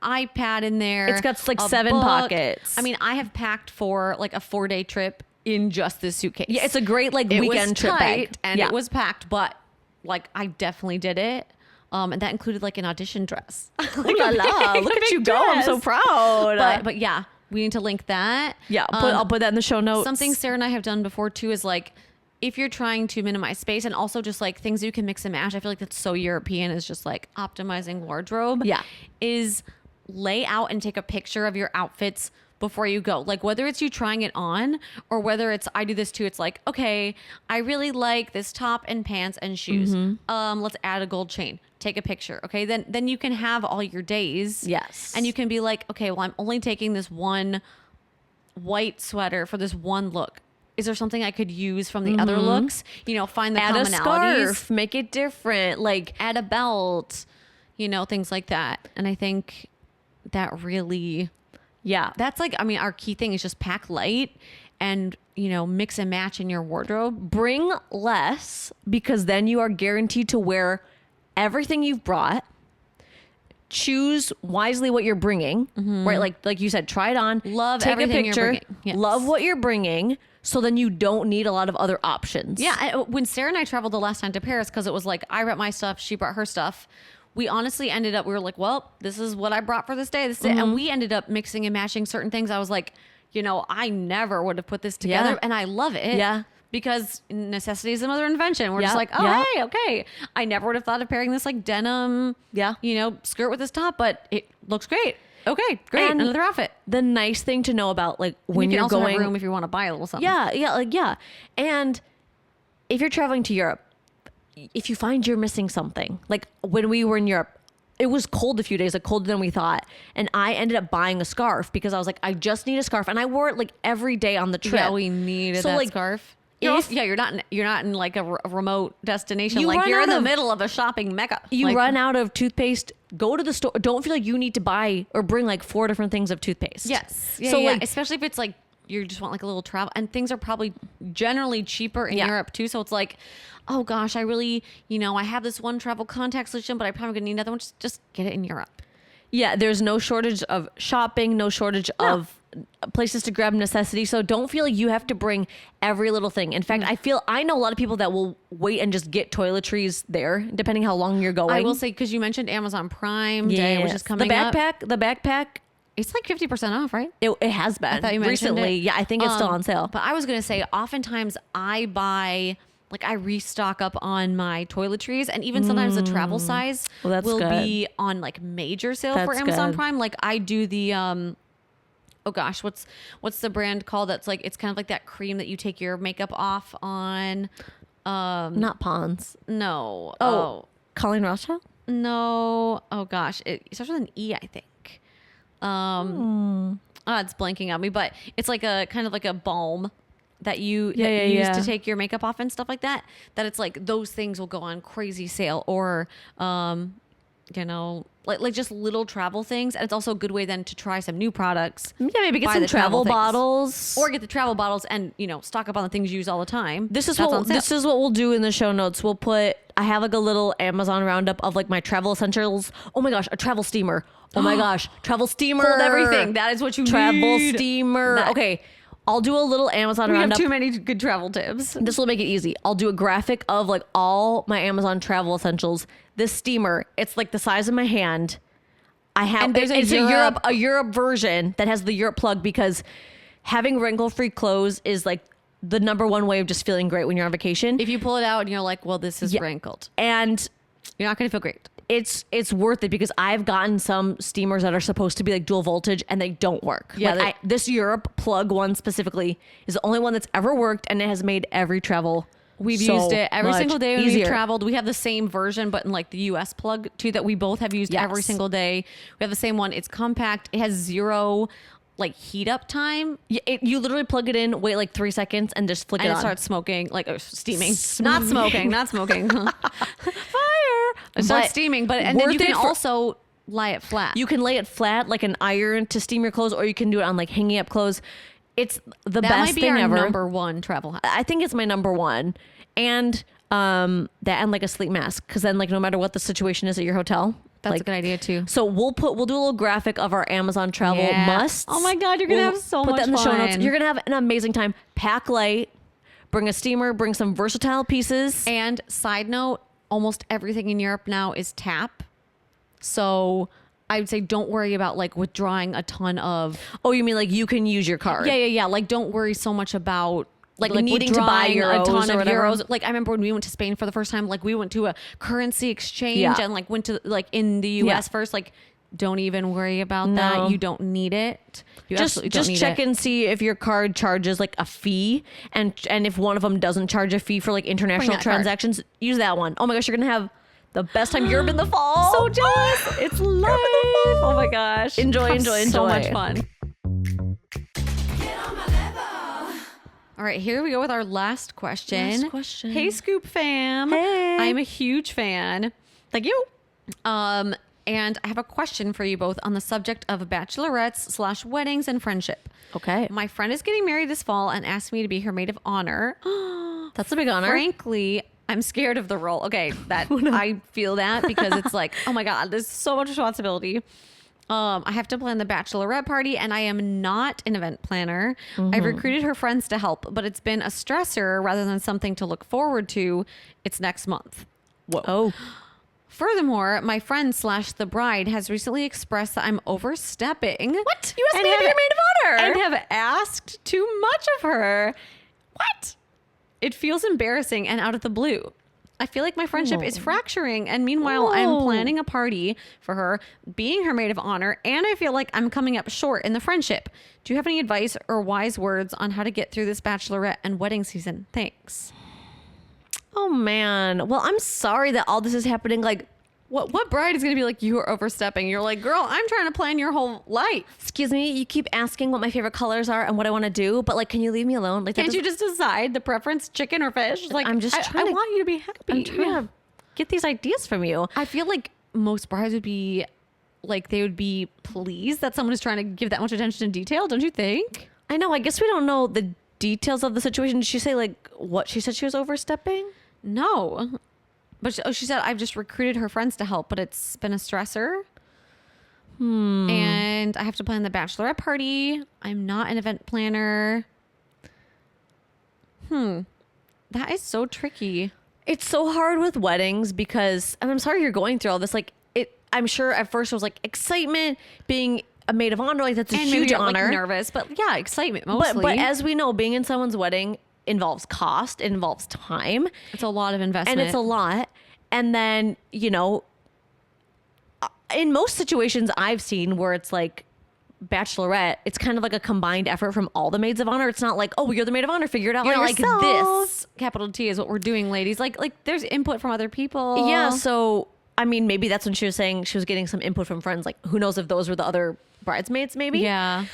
iPad in there. It's got, like, a 7 book. pockets. I mean, I have packed for like a 4-day trip in just this suitcase. Yeah, it's a great like It weekend was trip tight bag. and Yeah. it was packed, but like I definitely did it. And that included like an audition dress. Ooh la la, look at you go. I'm so proud. But yeah, we need to link that. Yeah, I'll put that in the show notes. Something Sarah and I have done before too is like if you're trying to minimize space and also just like things you can mix and match. I feel like that's so European is just like optimizing wardrobe. Yeah. Is lay out and take a picture of your outfits before you go. Like whether it's you trying it on or whether it's I do this too. It's like, okay, I really like this top and pants and shoes. Let's add a gold chain. Take a picture. Okay. Then you can have all your days. Yes. And you can be like, okay, well, I'm only taking this one white sweater for this one look. Is there something I could use from the other looks? Find the add a commonalities. scarf, make it different. Like Add a belt, things like that. And I think that really, yeah, that's like, I mean, our key thing is just pack light and, mix and match in your wardrobe. bring less because then you are guaranteed to wear everything you've brought. Choose wisely what you're bringing, right? Like you said, try it on. Love take a everything you're picture. bringing. Yes. Love what you're bringing, so then you don't need a lot of other options. Yeah. When Sarah and I traveled the last time to Paris, because it was like I brought my stuff, she brought her stuff. We honestly ended up, we were like, well, this is what I brought for this day. And we ended up mixing and matching certain things. I was like, I never would have put this together. Yeah. And I love it. Yeah. Because necessity is another invention. We're Yeah. just like, oh, Yeah. hey, okay. I never would have thought of pairing this like denim, Yeah. skirt with this top, but it looks great. Okay, great. And Another outfit. The nice thing to know about like when you can you're also going, have room if you want to buy a little something. yeah. And if you're traveling to Europe, if you find you're missing something, like when we were in Europe, it was cold a few days, like colder than we thought. And I ended up buying a scarf because I was like, I just need a scarf. And I wore it like every day on the trip. Yeah, we needed So, that like, scarf. if- You're not in like a remote destination. You Like run you're in out the of- middle of a shopping mecca. You Like, run out of toothpaste, go to the store. Don't feel like you need to buy or bring like 4 different things of toothpaste. Yes. So, Yeah, like, especially if it's like you just want like a little travel, and things are probably generally cheaper in Yeah. Europe too. So it's like, oh gosh, I really, I have this one travel contact solution, but I probably gonna need another one. Just get it in Europe. Yeah, there's no shortage of shopping, no shortage of places to grab necessity. So don't feel like you have to bring every little thing. In fact, I know a lot of people that will wait and just get toiletries there, depending how long you're going. I will say, because you mentioned Amazon Prime Day, which is coming up. The backpack, It's like 50% off, right? it has been I thought you mentioned recently. it. Yeah, I think it's still on sale. But I was going to say, oftentimes I buy like I restock up on my toiletries, and even sometimes the travel size Well, that's will good. be on like major sale for That's Amazon good. Prime. Like I do the oh gosh, what's the brand called? That's like, it's kind of like that cream that you take your makeup off on. Not Pond's. No. Colleen Rothschild? No. Oh gosh, it starts with an E, I think. It's blanking on me, but it's like a kind of like a balm that you use to take your makeup off and stuff like that. That it's like those things will go on crazy sale, or you know, like just little travel things. And it's also a good way then to try some new products. Yeah, maybe get buy some the travel things. bottles. Or get the travel bottles and, you know, stock up on the things you use all the time. This is That's on what sale. this is what we'll do in the show notes. We'll put. I have like a little Amazon roundup of like my travel essentials. Oh my gosh, a travel steamer. Oh my gosh, travel steamer. Hold everything. That is what you travel need. steamer. That- Okay, I'll do a little Amazon We have roundup. too many good travel tips. This will make it easy. I'll do a graphic of like all my Amazon travel essentials. This steamer, it's like the size of my hand. I have. And there's It's a Europe version that has the Europe plug, because having wrinkle-free clothes is like the number one way of just feeling great when you're on vacation. If you pull it out and you're like, well, this is wrinkled, And you're not going to feel great. it's worth it, because I've gotten some steamers that are supposed to be like dual voltage and they don't work. Yeah, Like, this Europe plug one specifically is the only one that's ever worked, and it has made every travel. We've so used it every much single day when easier. we've traveled. We have the same version, but in like the US plug too, that we both have used every Yes. single day. We have the same one. It's compact. It has 0 like heat up time. You literally plug it in, wait like 3 seconds, and just flick And it it on. starts smoking, like steaming. Not smoking. Fire. It starts But steaming, but and then worth you can it for- also lie it flat. You can lay it flat like an iron to steam your clothes, or you can do it on like hanging up clothes. It's the that best might be thing our ever. number one travel hack. I think it's my number one. And that and like a sleep mask, because then like no matter what the situation is at your hotel, That's like, a good idea too. So we'll do a little graphic of our Amazon travel Yeah. musts. Oh my God, you're gonna have so put much that in the show notes. fun. You're gonna have an amazing time. Pack light, bring a steamer, bring some versatile pieces. And side note, almost everything in Europe now is tap. So I would say don't worry about like withdrawing a ton of. Oh, you mean like you can use your card? Yeah. Like don't worry so much about Like needing to buy withdrawing euros a ton or of whatever. euros. Like I remember when we went to Spain for the first time, like we went to a currency exchange Yeah. and like went to like in the US first. Like don't even worry about No. that. You don't need it. You absolutely don't Just need check it. and see if your card charges like a fee, and if one of them doesn't charge a fee for like international that card. transactions, use that one. Oh my gosh, you're gonna have the best time. Europe in the fall. So jealous. It's live. Oh my gosh. Enjoy, Have enjoy, So enjoy. much fun. All right, here we go with our last question. Last question. Hey, Scoop fam. Hey. I'm a huge fan. Thank you. And I have a question for you both on the subject of bachelorettes / weddings and friendship. Okay. My friend is getting married this fall and asked me to be her maid of honor. That's a big honor. Frankly, I'm scared of the role. Okay, that I feel that because it's like, oh my God, there's so much responsibility. I have to plan the bachelorette party, and I am not an event planner. I've recruited her friends to help, but it's been a stressor rather than something to look forward to. It's next month. Whoa. Oh. Furthermore, my friend / the bride has recently expressed that I'm overstepping. What? You asked me to be your maid of honor. And have asked too much of her. What? It feels embarrassing and out of the blue. I feel like my friendship is fracturing, and meanwhile, I'm Whoa. planning a party for her, being her maid of honor, and I feel like I'm coming up short in the friendship. Do you have any advice or wise words on how to get through this bachelorette and wedding season? Thanks. Oh man. Well, I'm sorry that all this is happening. Like, What bride is going to be like, you are overstepping? You're like, girl, I'm trying to plan your whole life. excuse me, you keep asking what my favorite colors are and what I want to do, but like, can you leave me alone? Like, that Can't you doesn't- just decide the preference, chicken or fish? Like, I'm just I trying to- want you to be happy. I'm trying to get these ideas from you. I feel like most brides would be like, they would be pleased that someone is trying to give that much attention to detail. Don't you think? I know. I guess we don't know the details of the situation. Did she say like what she said she was overstepping? No. But she said, I've just recruited her friends to help, but it's been a stressor. And I have to plan the bachelorette party. I'm not an event planner. That is so tricky. It's so hard with weddings because, and I'm sorry you're going through all this. Like, I'm sure at first it was like excitement, being a maid of honor, like that's a And maybe huge you're, honor. like, nervous, but yeah, excitement mostly. But as we know, being in someone's wedding, involves cost, it involves time. It's a lot of investment. And it's a lot. And then, you know, in most situations I've seen where it's like bachelorette, it's kind of like a combined effort from all the maids of honor. It's not like, oh, you're the maid of honor, figure it out like yourself. this. Capital T is what we're doing, ladies. Like there's input from other people. Yeah. So, I mean, maybe that's when she was saying she was getting some input from friends. Like, who knows if those were the other bridesmaids, maybe? Yeah.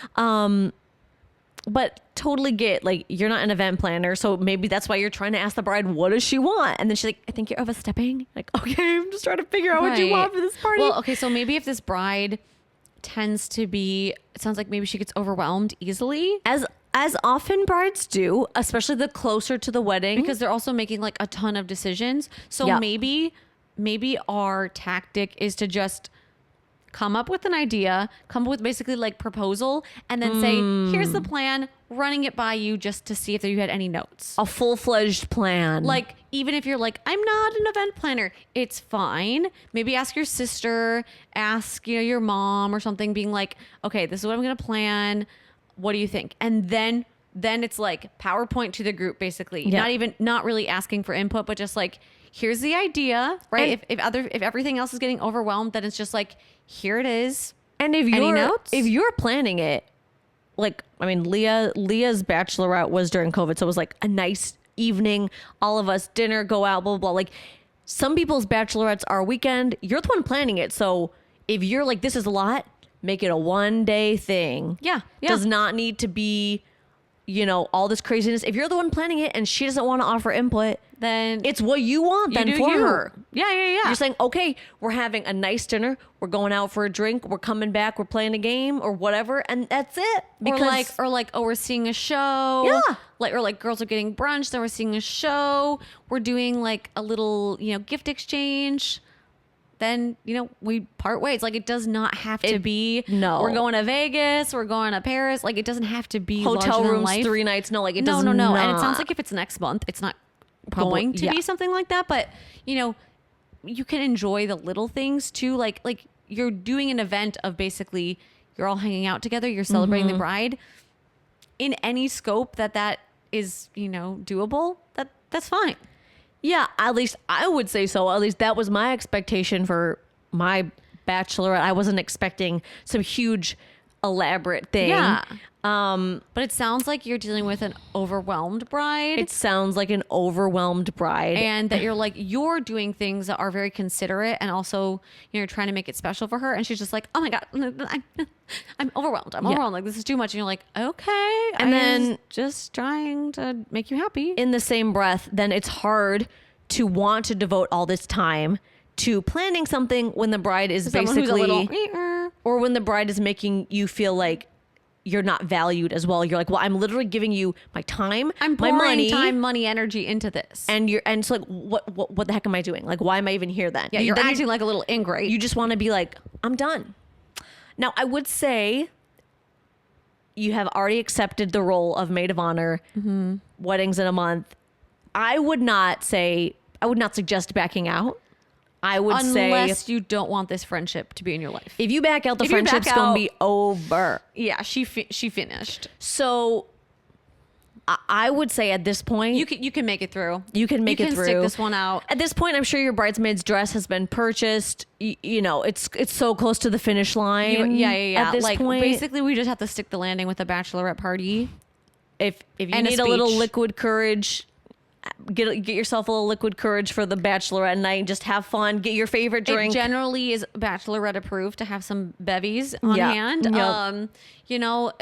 But totally get, like, you're not an event planner, so maybe that's why you're trying to ask the bride, what does she want? And then she's like, I think you're overstepping. Like, okay, I'm just trying to figure out what you want for this party. Well, okay, so maybe if this bride tends to be, it sounds like maybe she gets overwhelmed easily. As often brides do, especially the closer to the wedding. Because they're also making like a ton of decisions. So Yep. maybe our tactic is to just come up with an idea, come up with basically like proposal, and then say, here's the plan, running it by you just to see if you had any notes. A full-fledged plan. Like, even if you're like, I'm not an event planner, it's fine. Maybe ask your sister, ask, you know, your mom or something, being like, okay, this is what I'm going to plan. What do you think? And then it's like PowerPoint to the group, basically. Yeah. Not really asking for input, but just like, here's the idea, right? If everything else is getting overwhelmed, then it's just like, here it is. And if Any you're notes? if you're planning it, like, I mean, Leah's bachelorette was during COVID, so it was like a nice evening, all of us dinner, go out, blah blah blah. Like, some people's bachelorettes are a weekend. You're the one planning it, so if you're like, this is a lot, make it a 1-day thing. Yeah. Does not need to be, you know, all this craziness. If you're the one planning it and she doesn't want to offer input, Then it's what you want then for her. Yeah. You're saying, okay, we're having a nice dinner, we're going out for a drink, we're coming back, we're playing a game or whatever, and that's it. Or like, oh, we're seeing a show. Yeah. Like girls are getting brunch, then we're seeing a show. We're doing like a little, you know, gift exchange. Then, you know, we part ways. Like, it does not have to be. No. We're going to Vegas. We're going to Paris. Like, it doesn't have to be hotel larger than rooms, life. 3 nights. No, like, it No. does not. And it sounds like if it's next month, it's not going to be something like that. But, you know, you can enjoy the little things too. Like you're doing an event of basically you're all hanging out together. You're celebrating the bride in any scope that is, you know, doable. That's fine. Yeah, at least I would say so. At least that was my expectation for my bachelorette. I wasn't expecting some huge elaborate thing. Yeah. But it sounds like you're dealing with an overwhelmed bride. It sounds like an overwhelmed bride. And that you're doing things that are very considerate and also, you know, trying to make it special for her. And she's just like, oh my God, I'm overwhelmed. I'm overwhelmed. Like, this is too much. And you're like, okay. And then just trying to make you happy. in the same breath, then it's hard to want to devote all this time to planning something when the bride is Someone who's a basically, little, or when the bride is making you feel like you're not valued as well. You're like, well, I'm literally giving you my time, I'm my pouring money, time, money, energy into this. and it's like, what the heck am I doing? Like, why am I even here then? Yeah, you're acting like a little ingrate. You just want to be like, I'm done. Now, I would say you have already accepted the role of maid of honor, weddings in a month. I would not suggest backing out. I would say, unless you don't want this friendship to be in your life. if you back out, the If you back friendship's going out- to be over. Yeah, she finished. So I would say at this point, You can make it through. you can make you it can through. stick this one out. At this point, I'm sure your bridesmaid's dress has been purchased. You know, it's so close to the finish line. Yeah. At this like, point, basically, we just have to stick the landing with a bachelorette party. if you and a need a little speech. liquid courage, get yourself a little liquid courage for the bachelorette night. Just have fun. Get your favorite drink. It generally is bachelorette approved to have some bevies on Yeah. hand. Yep. You know,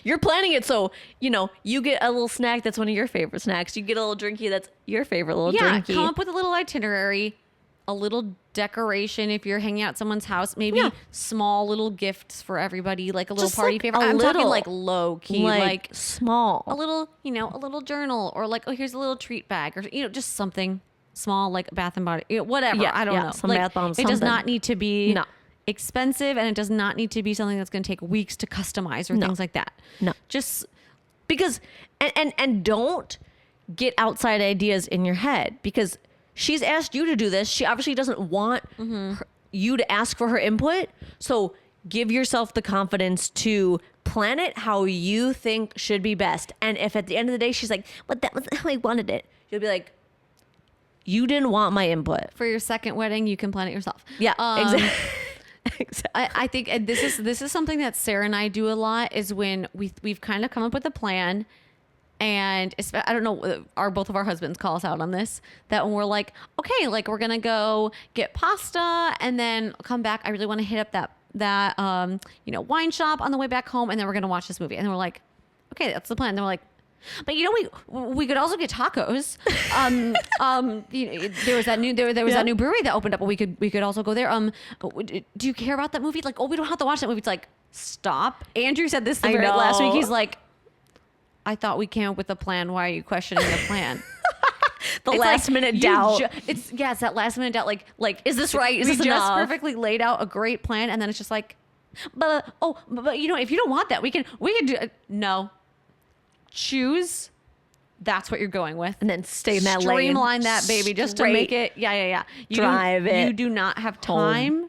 You're planning it so, you know, you get a little snack that's one of your favorite snacks. You get a little drinky that's your favorite little yeah, drinky. come up with a little itinerary, a little decoration if you're hanging out at someone's house. Maybe small little gifts for everybody, like a little Just party like favor. a I'm talking little, like low key, like small. a little, you know, a little journal, or like, oh, here's a little treat bag, or, you know, just something small, like Bath and Body, you know, whatever. Yeah, I don't yeah, know. some Like, bath bombs, it does something. not need to be No. expensive, and it does not need to be something that's going to take weeks to customize or things like that. No. Just Because and don't get outside ideas in your head, because she's asked you to do this. She obviously doesn't want you to ask for her input. So give yourself the confidence to plan it how you think should be best. And if at the end of the day she's like, but that was how I wanted it, you'll be like, you didn't want my input. For your second wedding, you can plan it yourself. Yeah, exactly. I think and this is something that Sarah and I do a lot, is when we've kind of come up with a plan, and I don't know, both of our husbands call us out on this, that when we're like, okay, like we're gonna go get pasta and then come back, I really want to hit up that wine shop on the way back home, and then we're gonna watch this movie, and then we're like, okay, that's the plan. And then we're like, but we could also get tacos. There was that new brewery that opened up, but we could also go there. Do you care about that movie? Like, oh, we don't have to watch that movie. It's like, stop. Andrew said this last week. He's like, I thought we came up with a plan. Why are you questioning the plan? The last minute doubt. It's that last minute doubt. Like, is this right? Is this enough? Just perfectly laid out a great plan, and then it's just like, but if you don't want that, we can do it. No. Choose. That's what you're going with, and then stay in that lane. Streamline that baby, just to make it. Yeah. You do not have time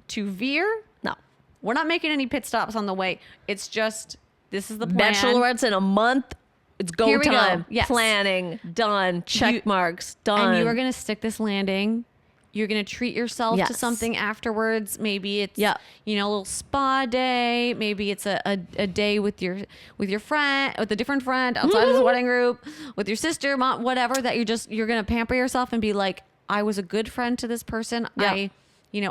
to veer. No, we're not making any pit stops on the way. It's just, this is the plan. Bachelorette's in a month. It's go time. Yes. Planning done. Check marks done. And you are gonna stick this landing. You're going to treat yourself to something afterwards. Maybe it's, a little spa day. Maybe it's a day with your friend, with a different friend outside of the wedding group, with your sister, mom, whatever, that you're going to pamper yourself and be like, I was a good friend to this person. Yeah.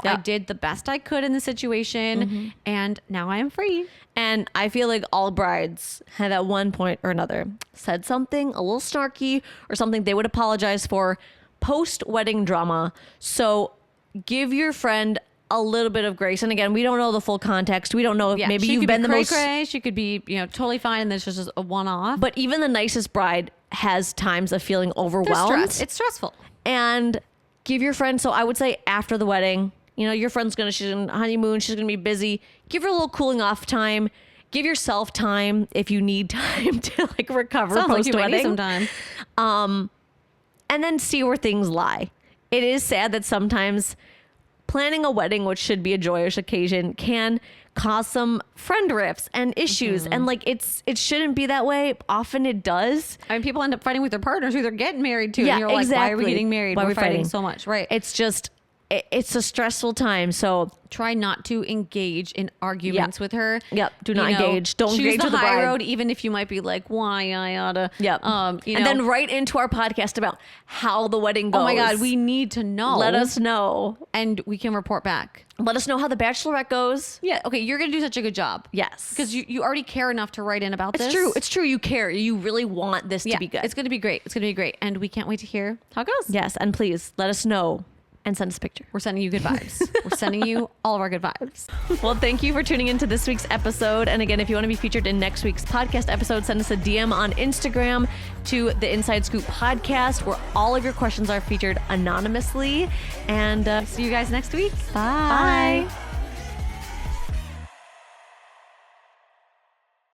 I did the best I could in the situation, and now I am free. And I feel like all brides have at one point or another said something a little snarky or something they would apologize for post-wedding drama. So give your friend a little bit of grace. And again, we don't know the full context. We don't know if maybe you've been the most... She could be totally fine, and this is just a one-off. But even the nicest bride has times of feeling overwhelmed. It's stressful. And give your friend... So I would say after the wedding, your friend's she's on honeymoon. She's going to be busy. Give her a little cooling off time. Give yourself time if you need time to recover post-wedding. Like you might need some time. And then see where things lie. It is sad that sometimes planning a wedding, which should be a joyous occasion, can cause some friend rifts and issues. And it shouldn't be that way. Often it does. I mean, people end up fighting with their partners who they're getting married to. Yeah, and you're like, exactly. why are we getting married? Why we're are we fighting so much. Right. It's just, it's a stressful time. So try not to engage in arguments with her. Yep. Do not engage. Don't engage with the high bride. road, even if you might be like, why I oughta. Yep. And then write into our podcast about how the wedding goes. Oh my God, we need to know. Let us know. And we can report back. Let us know how the Bachelorette goes. Yeah. Okay. You're going to do such a good job. Yes. Because you already care enough to write in about this. It's true. It's true. You care. You really want this to be good. It's going to be great. It's going to be great. And we can't wait to hear how it goes. Yes. And please let us know and send us a picture. We're sending you good vibes. We're sending you all of our good vibes. Well, thank you for tuning into this week's episode. And again, if you want to be featured in next week's podcast episode, send us a DM on Instagram to the Inside Scoop Podcast, where all of your questions are featured anonymously. And See you guys next week. Bye.